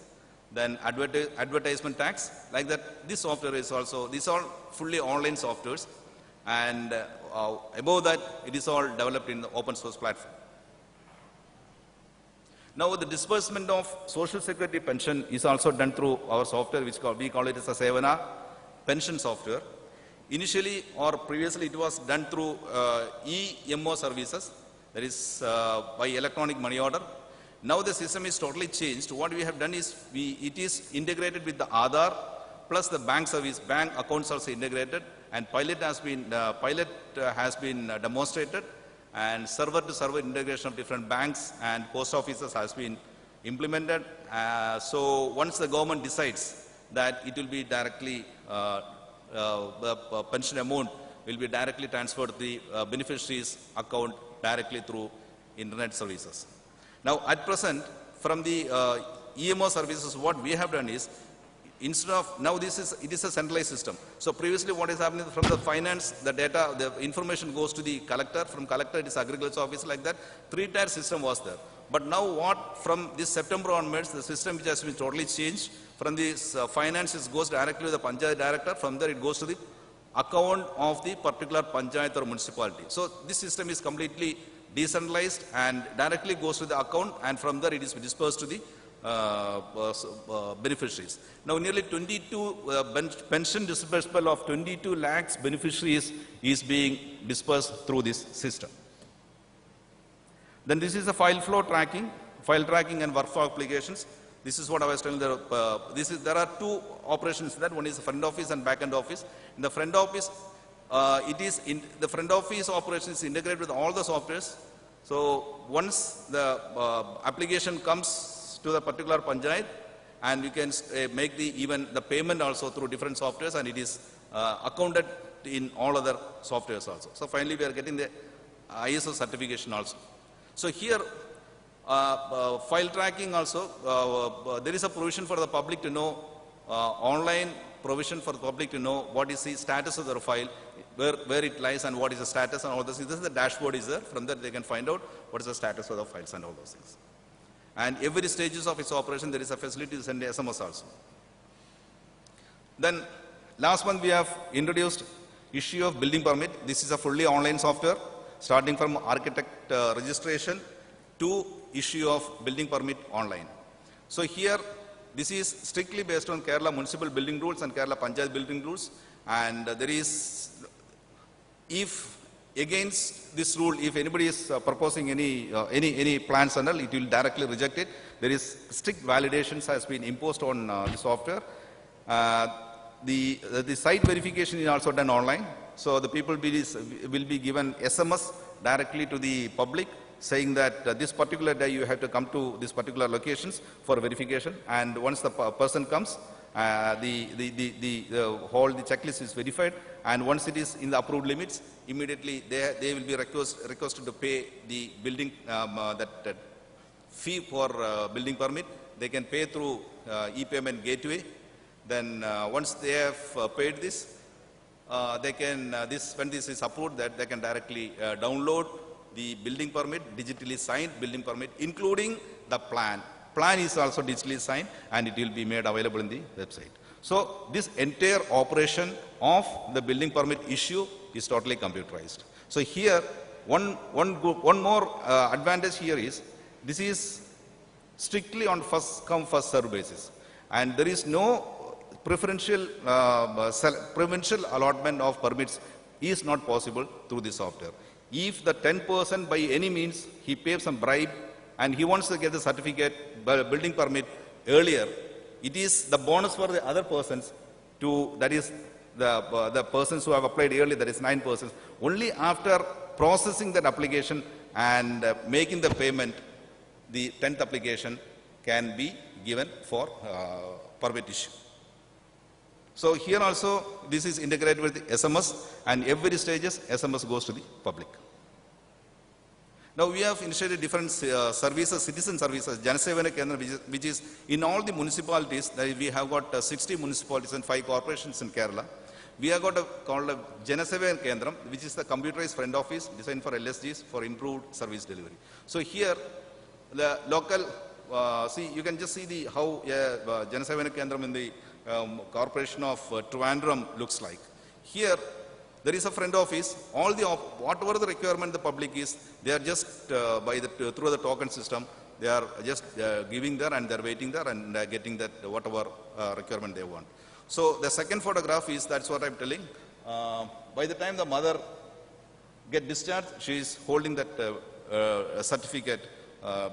then advertisement tax. Like that, this software is also, these are fully online softwares. And above that, it is all developed in the open source platform. Now, the disbursement of social security pension is also done through our software, which we call it as a Sevana pension software. Initially or previously, it was done through EMO services, that is by electronic money order. Now the system is totally changed. What we have done is, it is integrated with the Aadhaar plus the bank service, bank accounts also integrated, and pilot has been demonstrated, and server-to-server integration of different banks and post offices has been implemented. So once the government decides that it will be directly, the pension amount will be directly transferred to the beneficiary's account directly through internet services. Now, at present, from the EMO services, what we have done is, instead of, now it is a centralized system. So previously what is happening from the finance, the data, the information goes to the collector. From collector, it is agriculture office, like that. Three-tier system was there. But now from this September onwards, the system which has been totally changed. From this finance, it goes directly to the Panchayat director. From there, it goes to the account of the particular Panchayat or municipality. So this system is completely decentralized and directly goes to the account, and from there it is dispersed to the beneficiaries. Now, nearly 22 pension disbursement of 22 lakhs beneficiaries is being dispersed through this system. Then this is the file tracking and workflow applications. This is what I was telling. There are two operations in that. One is the front office and back end office. In the front office, the front office operation is integrated with all the softwares. So once the application comes to the particular panchayat, and you can make even the payment also through different softwares, and it is accounted in all other softwares also. So finally, we are getting the ISO certification also. So here, file tracking also, there is a provision for the public to know, online provision for the public to know what is the status of their file, where it lies and what is the status and all those things. This is the dashboard is there. From there, they can find out what is the status of the files and all those things. And every stages of its operation, there is a facility to send SMS also. Then last month, we have introduced issue of building permit. This is a fully online software, starting from architect registration to issue of building permit online. So here, this is strictly based on Kerala municipal building rules and Kerala Panchayat building rules. And there is, if against this rule, if anybody is proposing any plans and all, it will directly reject it. There is strict validations has been imposed on the software. The site verification is also done online. So the people will be given SMS directly to the public, saying that this particular day you have to come to this particular locations for verification. And once the person comes, the checklist is verified, and once it is in the approved limits, immediately they will be requested to pay the building that fee for building permit. They can pay through e-payment gateway. Then once they have paid this, they can, when this is approved, that they can directly download the building permit, digitally signed building permit, including the plan. Plan is also digitally signed and it will be made available in the website. So this entire operation of the building permit issue is totally computerized. So here, one more advantage here is, this is strictly on first come first served basis, and there is no preferential allotment of permits is not possible through this software. If the 10% by any means he pays some bribe and he wants to get the certificate, building permit earlier, it is the bonus for the other persons to, that is the persons who have applied earlier, that is 9 persons. Only after processing that application and making the payment, the 10th application can be given for permit issue. So here also, this is integrated with the SMS, and every stages SMS goes to the public. Now we have initiated different services, citizen services, Janasevana Kendra, which is in all the municipalities. We have got 60 municipalities and 5 corporations in Kerala. We have got called a Janasevana Kendra, which is the computerized front office designed for LSGs for improved service delivery. So here, the local, you can just see how Janasevana Kendra in the corporation of Trivandrum looks like. Here, there is a front office. All the whatever the requirement the public is, they are just through the token system. They are just giving there and they are waiting there and getting that whatever requirement they want. So the second photograph is, that's what I'm telling. By the time the mother get discharged, she is holding that certificate,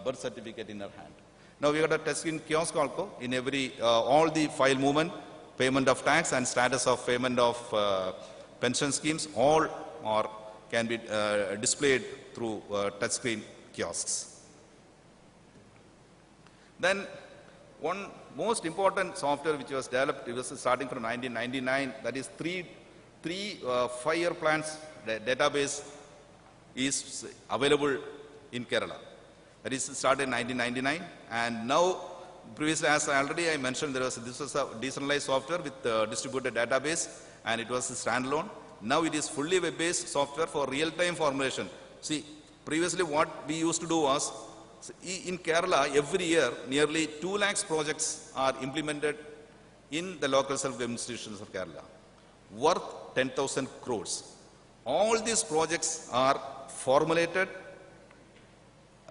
birth certificate in her hand. Now we got a touchscreen kiosk also in every all the file movement, payment of tax and status of payment of pension schemes, all can be displayed through touchscreen kiosks. Then one most important software which was developed, it was starting from 1999, that is three 5-year plans database is available in Kerala. That is started in 1999, and now previously, as I mentioned, this was a decentralized software with distributed database, and it was standalone. Now it is fully web-based software for real-time formulation. See, previously what we used to do was, in Kerala, every year, nearly 2 lakhs projects are implemented in the local self-government institutions of Kerala, worth 10,000 crores. All these projects are formulated,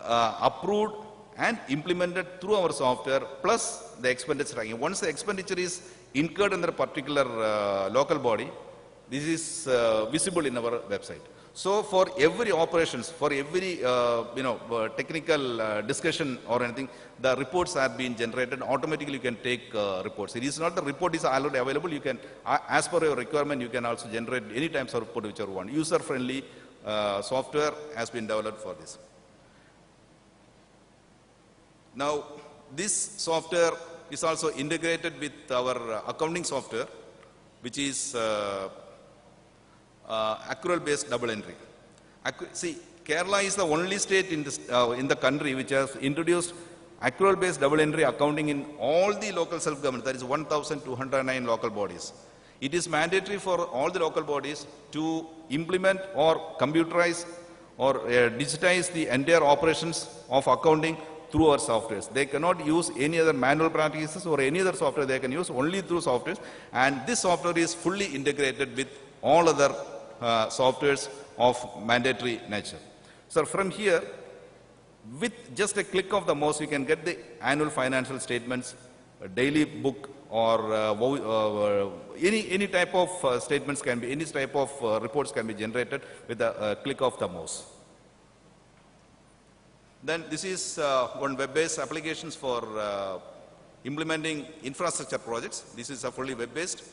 approved and implemented through our software, plus the expenditure tracking. Once the expenditure is incurred under a particular local body, this is visible in our website. So for every operations, for every technical discussion or anything, the reports are being generated. Automatically you can take reports. It is not the report is already available. You can, as per your requirement, you can also generate any types of report which you want. User-friendly software has been developed for this. Now, this software is also integrated with our accounting software, which is accrual-based double entry. See, Kerala is the only state in the country which has introduced accrual-based double entry accounting in all the local self-government. That is 1,209 local bodies. It is mandatory for all the local bodies to implement or computerize or digitize the entire operations of accounting through our softwares. They cannot use any other manual practices or any other software. They can use only through softwares. And this software is fully integrated with all other softwares of mandatory nature. So from here, with just a click of the mouse, you can get the annual financial statements, a daily book, or any type of statements can be, any type of reports can be generated with a click of the mouse. Then this is one web-based applications for implementing infrastructure projects. This is a fully web-based.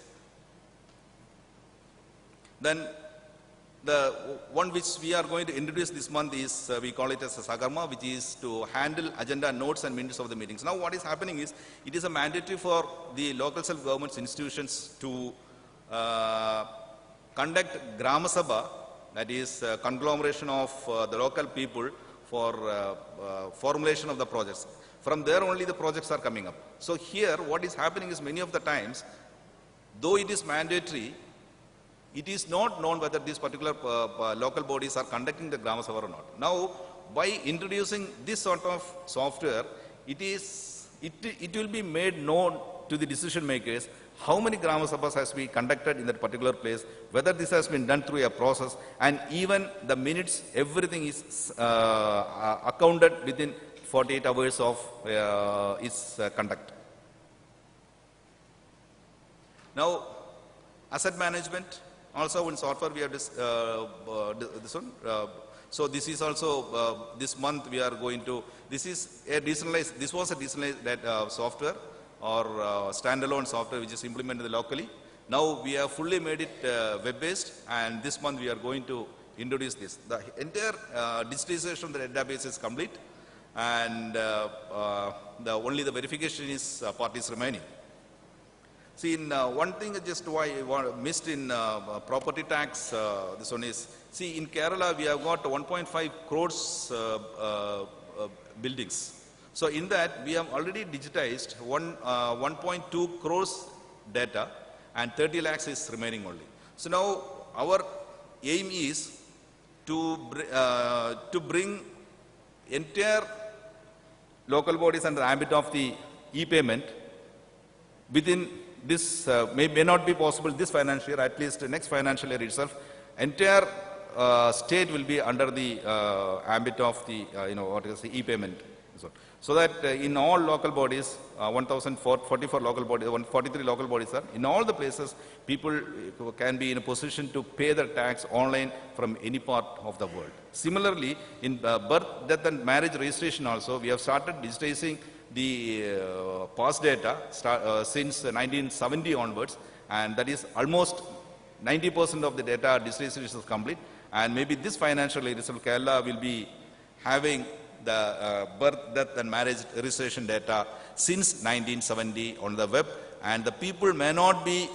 Then the one which we are going to introduce this month is, we call it as a Sagarma, which is to handle agenda notes and minutes of the meetings. Now what is happening is, it is a mandatory for the local self-government institutions to conduct Grama Sabha, that is conglomeration of the local people for formulation of the projects. From there only the projects are coming up. So here what is happening is many of the times, though it is mandatory, it is not known whether these particular local bodies are conducting the Grama Sabha or not. Now, by introducing this sort of software, it will be made known to the decision makers how many Grama Sabhas has been conducted in that particular place, whether this has been done through a process, and even the minutes, everything is accounted within 48 hours of its conduct. Now, asset management, also in software we have this one. So this is also, this month we are going to, this is a decentralized, this was a decentralized software or standalone software which is implemented locally. Now we have fully made it web-based, and this month we are going to introduce this. The entire digitization of the database is complete, and only the verification is part is remaining. See, in one thing just why I missed in property tax, this one is, see, in Kerala we have got 1.5 crores buildings. So in that we have already digitized 1.2 crores data, and 30 lakhs is remaining only. So now our aim is to bring entire local bodies under the ambit of the e-payment within this, may not be possible this financial year, at least next financial year itself. Entire state will be under the ambit of the, what is the e-payment. So that in all local bodies, 1,044 local bodies, 143 local bodies are, in all the places, people can be in a position to pay their tax online from any part of the world. Similarly, in birth, death and marriage registration also, we have started digitizing the past data since 1970 onwards, and that is almost 90% of the data digitization is complete. And maybe this financial year, Kerala will be having the birth, death and marriage registration data since 1970 on the web, and the people may not be,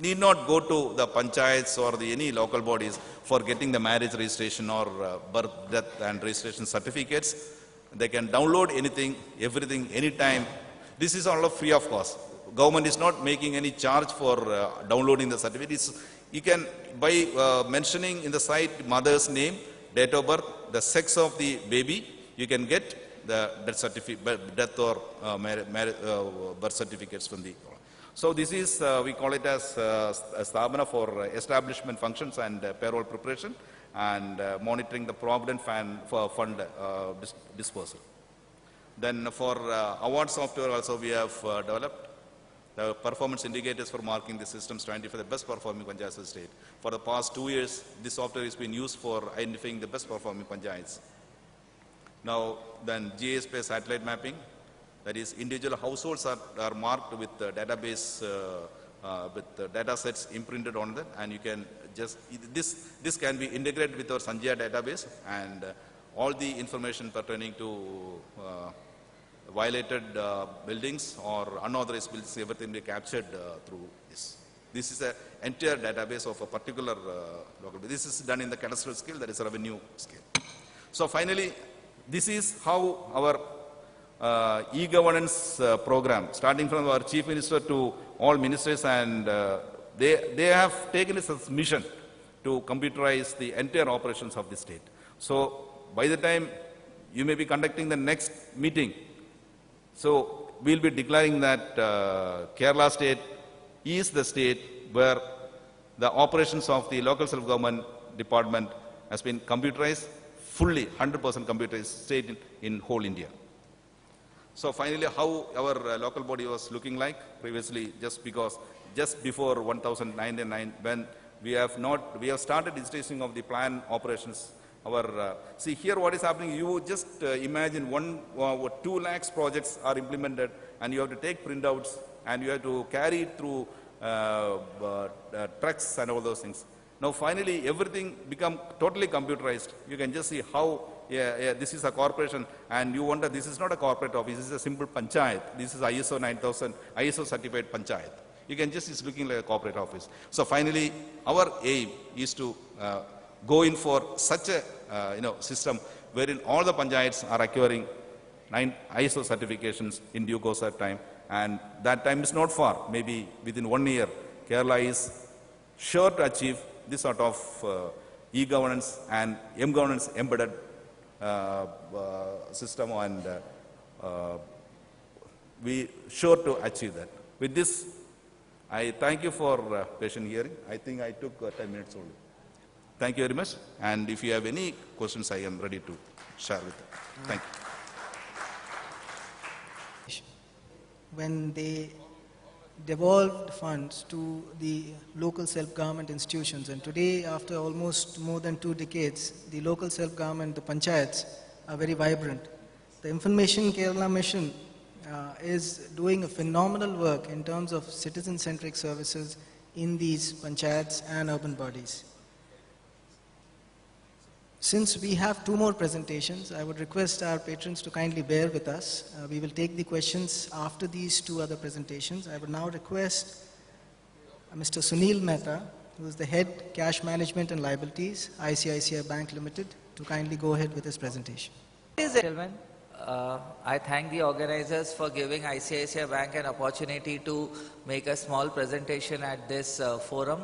need not go to the panchayats or any local bodies for getting the marriage registration or birth, death and registration certificates. They can download anything, everything, anytime. This is all free of cost. Government is not making any charge for downloading the certificates. You can, by mentioning in the site mother's name, date of birth, the sex of the baby, you can get the death certificate, death or birth certificates from the. So this is, we call it as a Stabana for establishment functions and payroll preparation, and monitoring the provident fund dispersal. Then for award software also we have developed the performance indicators for marking the systems to identify the best performing panchayats of the state. For the past 2 years, this software has been used for identifying the best performing panchayats. Now, then GIS-based satellite mapping, that is individual households are marked with the database, with the data sets imprinted on them, and you can just, this can be integrated with our Sanjaya database, and all the information pertaining to violated buildings or unauthorized buildings, everything will be captured through this. This is an entire database of a particular local. This is done in the cadastral scale, that is a revenue scale. So finally, this is how our e-governance program, starting from our Chief Minister to all ministers, and they have taken it as a mission to computerize the entire operations of the state. So by the time you may be conducting the next meeting, so we'll be declaring that Kerala state is the state where the operations of the local self-government department has been computerized, fully 100% computerized state in whole India. So finally, how our local body was looking like previously, just before 1099, when we have started digitizing of the plan operations. See here what is happening, you just imagine 2 lakhs projects are implemented, and you have to take printouts and you have to carry it through trucks and all those things. Now finally everything become totally computerized. You can just see how this is a corporation, and you wonder this is not a corporate office, this is a simple panchayat. This is ISO 9000, ISO certified panchayat. You can just, it's looking like a corporate office. So finally our aim is to go in for such a system wherein all the panchayats are acquiring 9 ISO certifications in due course of time. And that time is not far. Maybe within 1 year, Kerala is sure to achieve this sort of e-governance and m-governance embedded system, and we sure to achieve that. With this, I thank you for patient hearing. I think I took 10 minutes only. Thank you very much. And if you have any questions, I am ready to share with you. Thank you. When they devolved funds to the local self-government institutions, and today, after almost more than 2 decades, the local self-government, the panchayats, are very vibrant. The Information Kerala Mission is doing a phenomenal work in terms of citizen-centric services in these panchayats and urban bodies. Since we have 2 more presentations, I would request our patrons to kindly bear with us. We will take the questions after these 2 other presentations. I would now request Mr. Sunil Mehta, who is the Head Cash Management and Liabilities, ICICI Bank Limited, to kindly go ahead with his presentation. Gentlemen, I thank the organizers for giving ICICI Bank an opportunity to make a small presentation at this forum.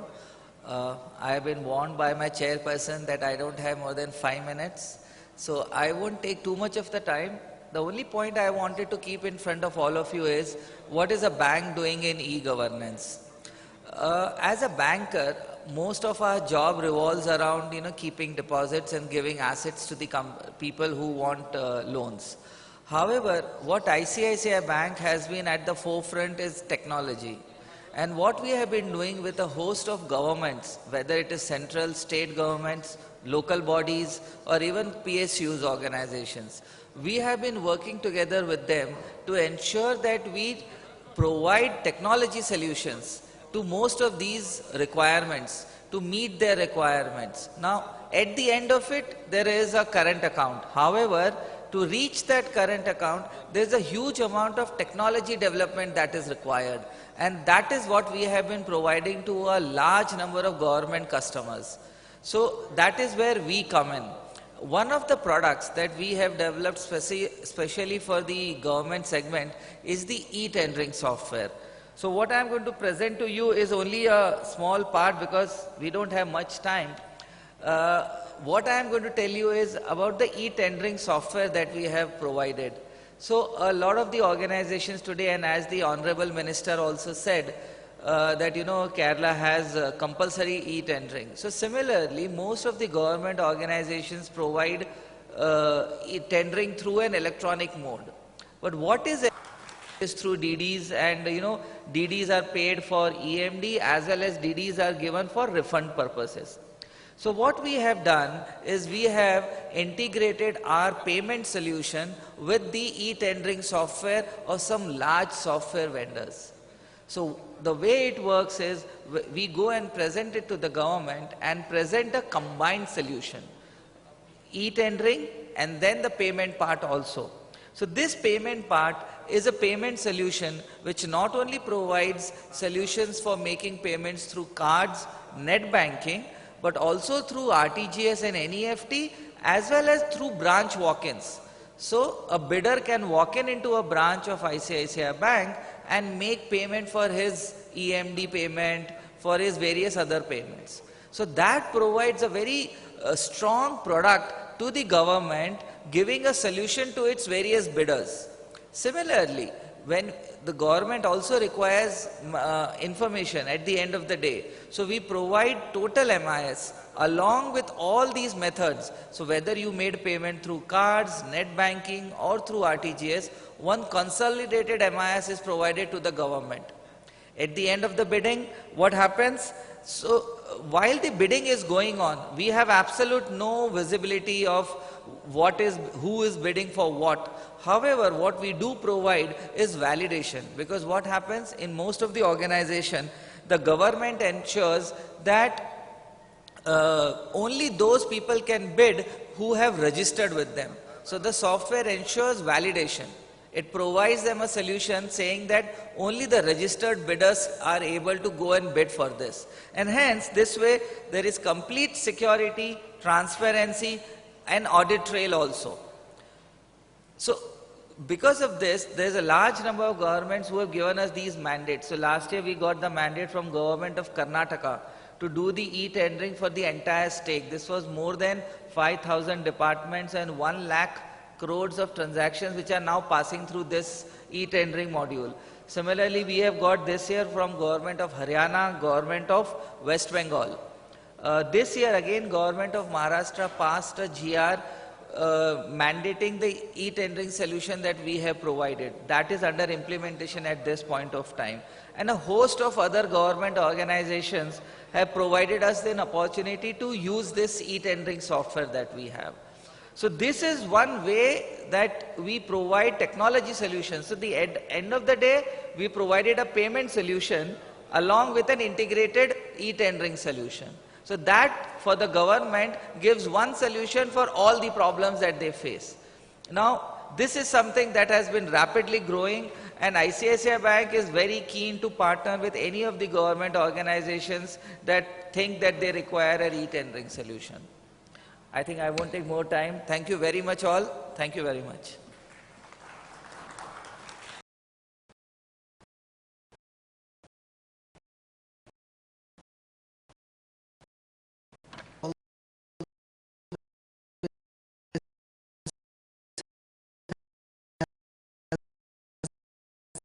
I have been warned by my chairperson that I don't have more than 5 minutes, so I won't take too much of the time. The only point I wanted to keep in front of all of you is, what is a bank doing in e-governance? As a banker, most of our job revolves around keeping deposits and giving assets to the people who want loans. However, what ICICI Bank has been at the forefront is technology. And what we have been doing with a host of governments, whether it is central, state governments, local bodies, or even PSUs organizations, we have been working together with them to ensure that we provide technology solutions to most of these requirements, to meet their requirements. Now, at the end of it, there is a current account. However, to reach that current account, there is a huge amount of technology development that is required. And that is what we have been providing to a large number of government customers. So that is where we come in. One of the products that we have developed specially for the government segment is the e-tendering software. So what I am going to present to you is only a small part because we don't have much time. What I am going to tell you is about the e-tendering software that we have provided. So a lot of the organizations today, and as the Honorable Minister also said, that Kerala has compulsory e-tendering. So similarly, most of the government organizations provide e-tendering through an electronic mode. But what is through DDs, and DDs are paid for EMD as well as DDs are given for refund purposes. So what we have done is we have integrated our payment solution with the e-tendering software of some large software vendors. So the way it works is we go and present it to the government and present a combined solution, e-tendering and then the payment part also. So this payment part is a payment solution which not only provides solutions for making payments through cards, net banking, but also through RTGS and NEFT, as well as through branch walk-ins. So a bidder can walk into a branch of ICICI Bank and make payment for his EMD payment, for his various other payments. So that provides a very strong product to the government, giving a solution to its various bidders. Similarly, when the government also requires information at the end of the day, so we provide total MIS along with all these methods. So whether you made payment through cards, net banking or through RTGS, one consolidated MIS is provided to the government. At the end of the bidding, what happens? So while the bidding is going on, we have absolute no visibility of who is bidding for what. However, what we do provide is validation, because what happens in most of the organization, the government ensures that only those people can bid who have registered with them. So the software ensures validation. It provides them a solution saying that only the registered bidders are able to go and bid for this. And hence, this way, there is complete security, transparency, and audit trail also. So because of this, there's a large number of governments who have given us these mandates. So last year we got the mandate from government of Karnataka to do the e-tendering for the entire state. This was more than 5,000 departments and 1 lakh crores of transactions which are now passing through this e-tendering module. Similarly, we have got this year from government of Haryana, government of West Bengal. This year again, government of Maharashtra passed a GR mandating the e-tendering solution that we have provided. That is under implementation at this point of time. And a host of other government organizations have provided us an opportunity to use this e-tendering software that we have. So this is one way that we provide technology solutions. So the end of the day, we provided a payment solution along with an integrated e-tendering solution. So that for the government gives one solution for all the problems that they face. Now, this is something that has been rapidly growing, and ICICI Bank is very keen to partner with any of the government organizations that think that they require an e-tendering solution. I think I won't take more time. Thank you very much all. Thank you very much.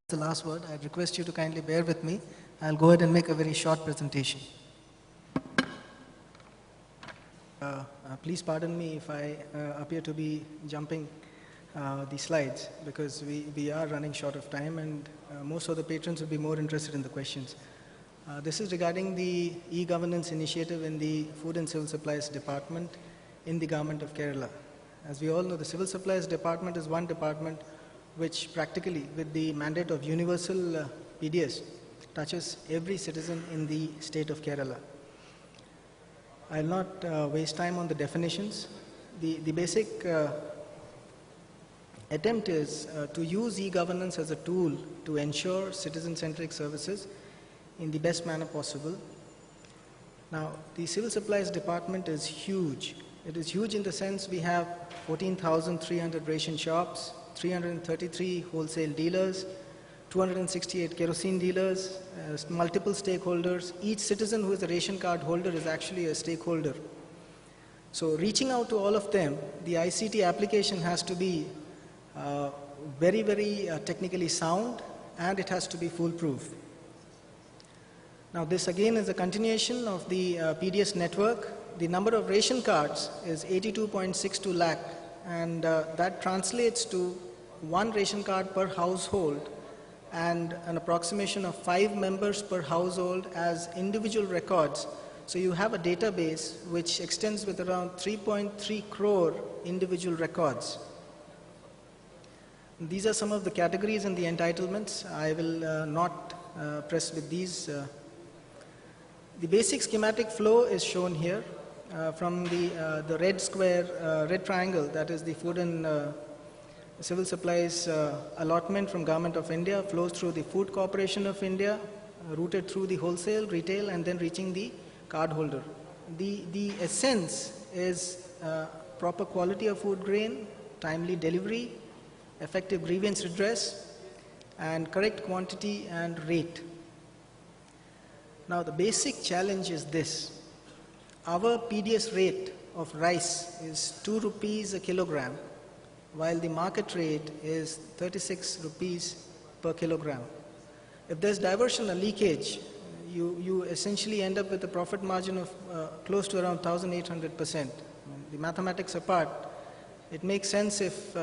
The last word. I'd request you to kindly bear with me. I'll go ahead and make a very short presentation. Please pardon me if I appear to be jumping the slides, because we are running short of time, and most of the patrons will be more interested in the questions. This is regarding the e-governance initiative in the Food and Civil Supplies Department in the Government of Kerala. As we all know, the Civil Supplies Department is one department which practically, with the mandate of universal PDS, touches every citizen in the state of Kerala. I'll not waste time on the definitions. The basic attempt is to use e-governance as a tool to ensure citizen-centric services in the best manner possible. Now, the Civil Supplies Department is huge. It is huge in the sense we have 14,300 ration shops, 333 wholesale dealers, 268 kerosene dealers, multiple stakeholders. Each citizen who is a ration card holder is actually a stakeholder. So reaching out to all of them, the ICT application has to be very, very technically sound, and it has to be foolproof. Now this again is a continuation of the PDS network. The number of ration cards is 82.62 lakh, and that translates to one ration card per household and an approximation of 5 members per household as individual records. So you have a database which extends with around 3.3 crore individual records. These are some of the categories and the entitlements. I will not press with these. The basic schematic flow is shown here from the red square, red triangle, that is the food and civil supplies allotment from Government of India, flows through the Food Corporation of India, routed through the wholesale, retail, and then reaching the card holder. The essence is proper quality of food grain, timely delivery, effective grievance redress, and correct quantity and rate. Now the basic challenge is this. Our PDS rate of rice is 2 rupees a kilogram, while the market rate is 36 rupees per kilogram. If there's diversion or leakage, you essentially end up with a profit margin of close to around 1,800%. The mathematics apart, it makes sense if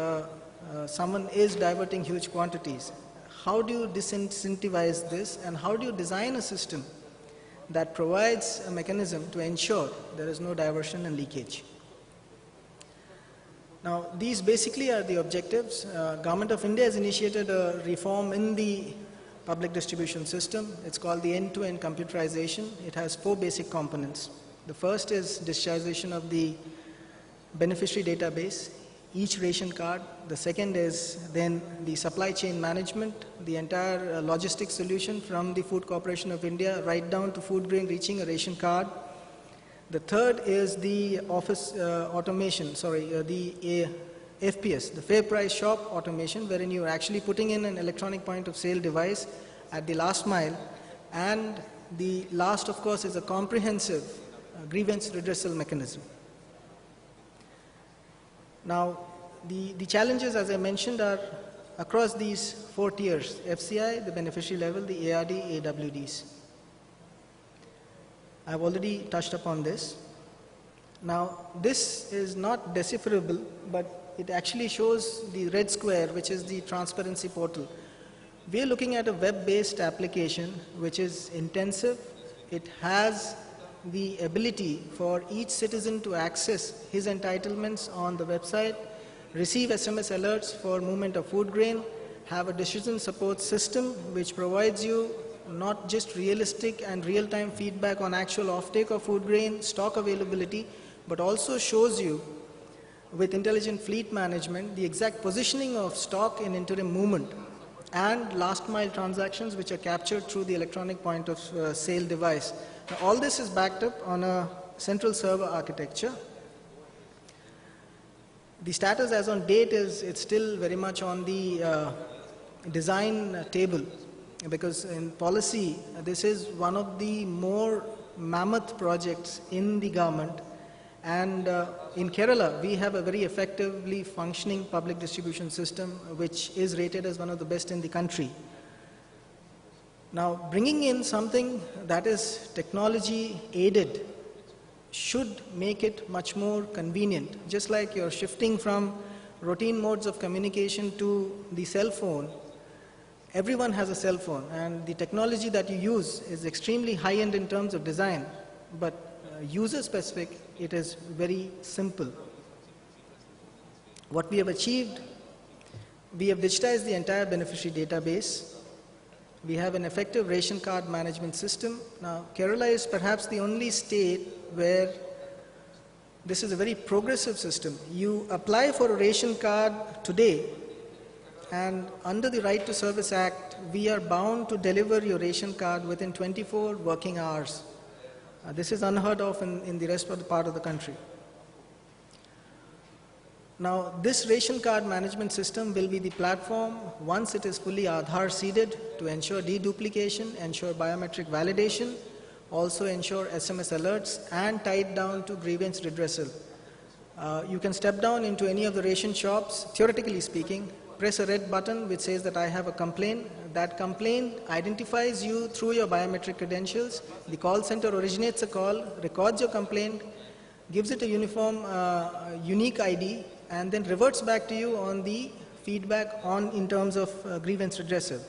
someone is diverting huge quantities. How do you disincentivize this, and how do you design a system that provides a mechanism to ensure there is no diversion and leakage? Now, these basically are the objectives. Government of India has initiated a reform in the public distribution system. It's called the end-to-end computerization. It has 4 basic components. The first is digitization of the beneficiary database, each ration card. The second is then the supply chain management, the entire logistics solution from the Food Corporation of India right down to food grain reaching a ration card. The third is the office automation, the FPS, the fair price shop automation, wherein you're actually putting in an electronic point of sale device at the last mile. And the last, of course, is a comprehensive grievance redressal mechanism. Now, the challenges, as I mentioned, are across these 4 tiers: FCI, the beneficiary level, the ARD, AWDs. I've already touched upon this. Now, this is not decipherable, but it actually shows the red square, which is the transparency portal. We are looking at a web-based application which is intensive. It has the ability for each citizen to access his entitlements on the website, receive SMS alerts for movement of food grain, have a decision support system which provides you not just realistic and real-time feedback on actual offtake of food grain, stock availability, but also shows you with intelligent fleet management the exact positioning of stock in interim movement and last mile transactions which are captured through the electronic point of sale device. Now, all this is backed up on a central server architecture. The status as on date is it's still very much on the design table, because in policy this is one of the more mammoth projects in the government. And in Kerala, we have a very effectively functioning public distribution system which is rated as one of the best in the country. Now, bringing in something that is technology aided should make it much more convenient. Just like you're shifting from routine modes of communication to the cell phone, everyone has a cell phone, and the technology that you use is extremely high-end in terms of design, but user-specific, it is very simple. What we have achieved, we have digitized the entire beneficiary database. We have an effective ration card management system. Now, Kerala is perhaps the only state where this is a very progressive system. You apply for a ration card today, and under the Right to Service Act, we are bound to deliver your ration card within 24 working hours. This is unheard of in the rest of the part of the country. Now, this ration card management system will be the platform, once it is fully Aadhaar seeded, to ensure deduplication, ensure biometric validation, also ensure SMS alerts, and tied down to grievance redressal. You can step down into any of the ration shops, theoretically speaking, press a red button which says that I have a complaint. That complaint identifies you through your biometric credentials. The call center originates a call, records your complaint, gives it a uniform, unique ID, and then reverts back to you on the feedback in terms of grievance redressal.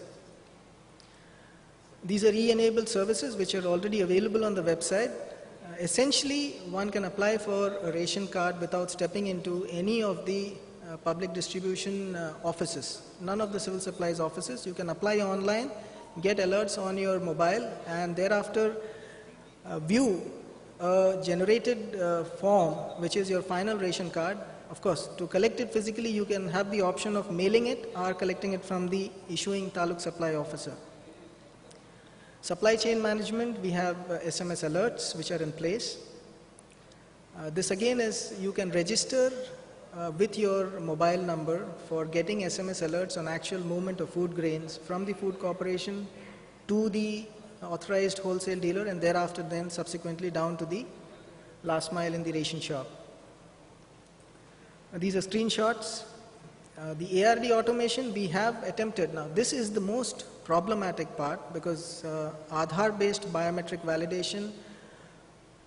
These are e-enabled services which are already available on the website. Essentially, one can apply for a ration card without stepping into any of the public distribution offices, none of the civil supplies offices. You can apply online, get alerts on your mobile, and thereafter view a generated form which is your final ration card. Of course, to collect it physically, you can have the option of mailing it or collecting it from the issuing taluk supply officer. Supply chain management, we have SMS alerts which are in place. This again is, you can register with your mobile number for getting SMS alerts on actual movement of food grains from the food corporation to the authorized wholesale dealer, and thereafter then subsequently down to the last mile in the ration shop. These are screenshots. The ARD automation we have attempted. Now, this is the most problematic part, because Aadhaar-based biometric validation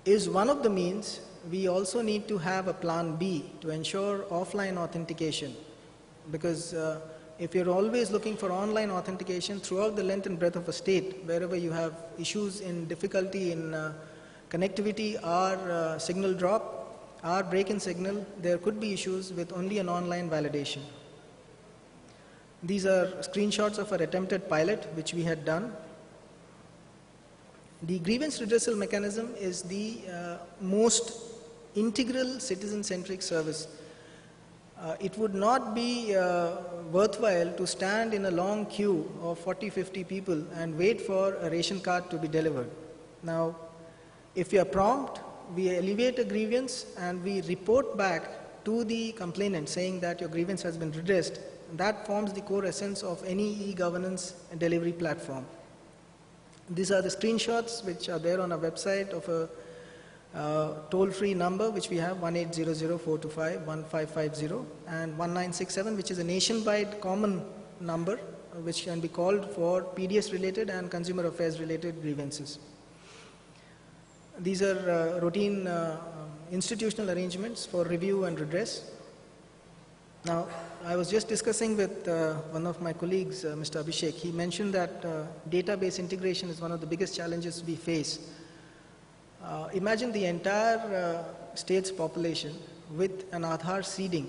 is one of the means. We also need to have a plan B to ensure offline authentication, because if you're always looking for online authentication throughout the length and breadth of a state, wherever you have issues in difficulty in connectivity or signal drop or break in signal, there could be issues with only an online validation. These are screenshots of our attempted pilot which we had done. The grievance redressal mechanism is the most integral citizen-centric service. It would not be worthwhile to stand in a long queue of 40-50 people and wait for a ration card to be delivered. Now, if you are prompt, we alleviate a grievance and we report back to the complainant saying that your grievance has been redressed, that forms the core essence of any e-governance delivery platform. These are the screenshots which are there on our website of a toll-free number which we have, 1-800-425-1550 and 1967, which is a nationwide common number which can be called for PDS related and consumer affairs related grievances. These are routine institutional arrangements for review and redress. Now, I was just discussing with one of my colleagues, Mr. Abhishek. He mentioned that database integration is one of the biggest challenges we face. Imagine the entire state's population with an Aadhaar seeding,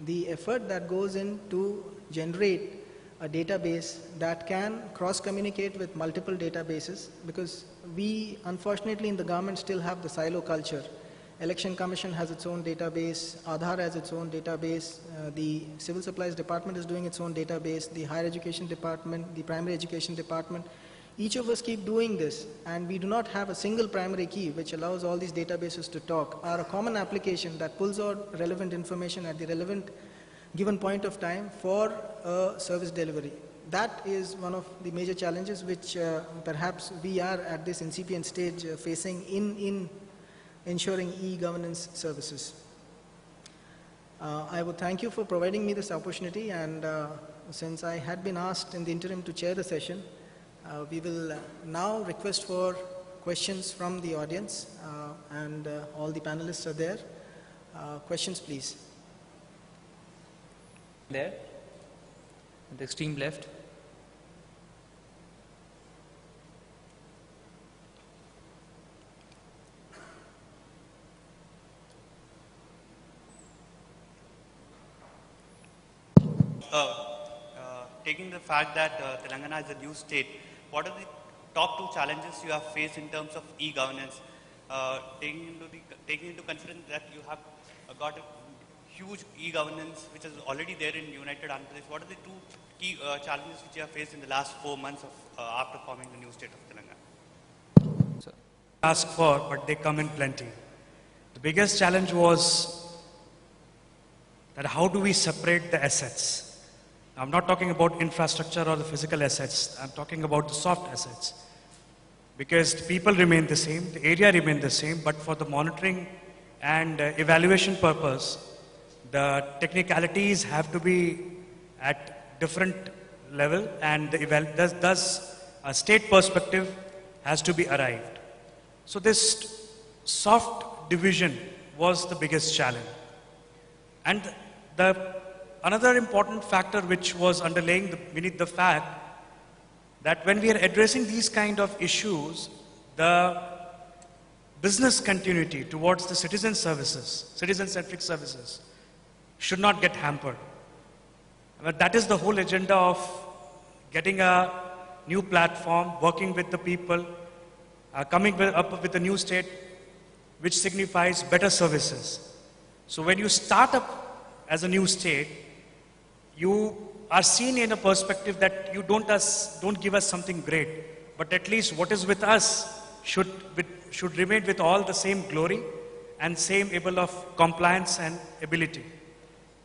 the effort that goes in to generate a database that can cross-communicate with multiple databases, because we, unfortunately, in the government still have the silo culture. Election Commission has its own database, Aadhaar has its own database, the Civil Supplies Department is doing its own database, the Higher Education Department, the Primary Education Department. Each of us keep doing this, and we do not have a single primary key which allows all these databases to talk, or a common application that pulls out relevant information at the relevant given point of time for a service delivery. That is one of the major challenges which perhaps we are at this incipient stage facing in ensuring e-governance services. I would thank you for providing me this opportunity, and since I had been asked in the interim to chair the session, we will now request for questions from the audience, and all the panelists are there. Questions, please. There, at the extreme left. Taking the fact that Telangana is a new state, what are the top two challenges you have faced in terms of e-governance? Taking into consideration that you have got a huge e-governance which is already there in United Andhra Pradesh, what are the two key challenges which you have faced in the last 4 months of, after forming the new state of Telangana? Ask for, but they come in plenty. The biggest challenge was that how do we separate the assets? I'm not talking about infrastructure or the physical assets. I'm talking about the soft assets. Because the people remain the same, the area remain the same, but for the monitoring and evaluation purpose, the technicalities have to be at different level, and thus a state perspective has to be arrived. So this soft division was the biggest challenge. And another important factor which was underlying beneath the fact that when we are addressing these kind of issues, the business continuity towards the citizen services, citizen-centric services, should not get hampered. But that is the whole agenda of getting a new platform, working with the people, coming up with a new state which signifies better services. So when you start up as a new state, you are seen in a perspective that you don't give us something great, but at least what is with us should remain with all the same glory and same able of compliance and ability.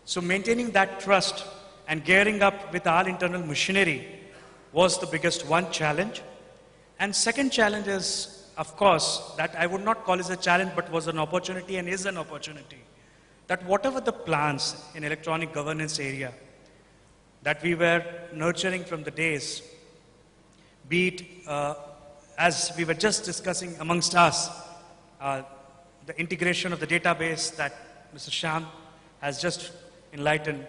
So maintaining that trust and gearing up with our internal machinery was the biggest one challenge. And second challenge is, of course, that I would not call as a challenge, but was an opportunity and is an opportunity, that whatever the plans in electronic governance area that we were nurturing from the days, be it, as we were just discussing amongst us, the integration of the database that Mr. Shyam has just enlightened,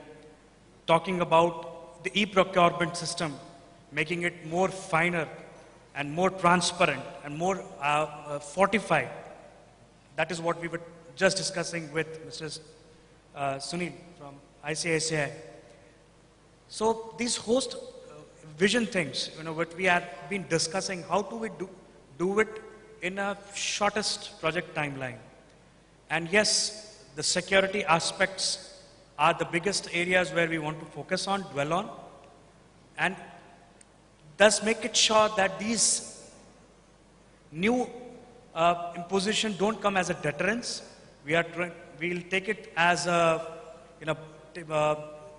talking about the e-procurement system, making it more finer and more transparent and more fortified. That is what we were just discussing with Mr. Sunil from ICICI. So these host vision things, what we have been discussing, how do we do it in a shortest project timeline? And yes, the security aspects are the biggest areas where we want to focus on, dwell on, and thus make it sure that these new imposition don't come as a deterrence. We are we'll take it as a,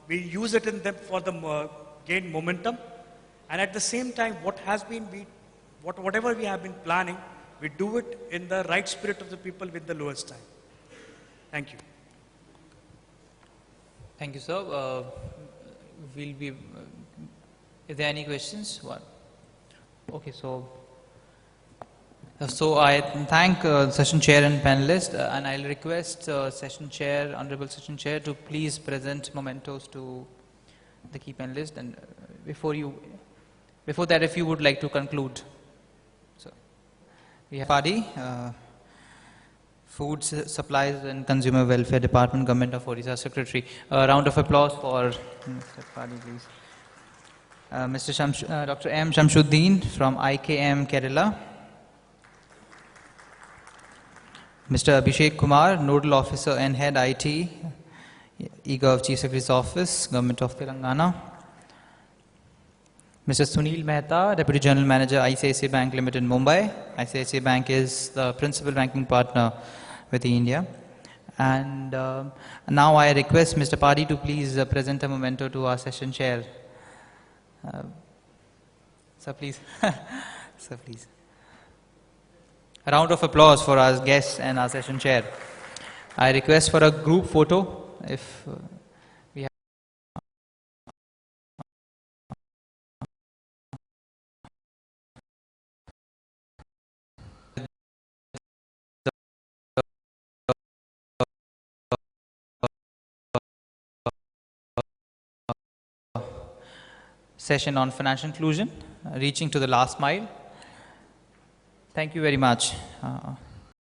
we use it in them for the gain momentum. And at the same time, whatever we have been planning, we do it in the right spirit of the people with the lowest time. Thank you. Thank you, sir. We'll be. Is there any questions? What? Okay, so. So I thank session chair and panelists, and I'll request session chair, honorable session chair, to please present mementos to the key panelists. And before that, if you would like to conclude. So we have Padi, Food Supplies and Consumer Welfare Department, Government of Odisha Secretary. A round of applause for Mr. Padi, please. Dr. M. Shamsuddin from IKM Kerala. Mr. Abhishek Kumar, Nodal Officer and Head IT, eGov Chief Secretary's Office, Government of Telangana. Mr. Sunil Mehta, Deputy General Manager, ICICI Bank Limited, Mumbai. ICICI Bank is the principal banking partner with eINDIA. And now I request Mr. Padi to please present a memento to our session chair. Sir, please. Sir, please. A round of applause for our guests and our session chair. I request for a group photo if we have. Session on financial inclusion, reaching to the last mile. Thank you very much.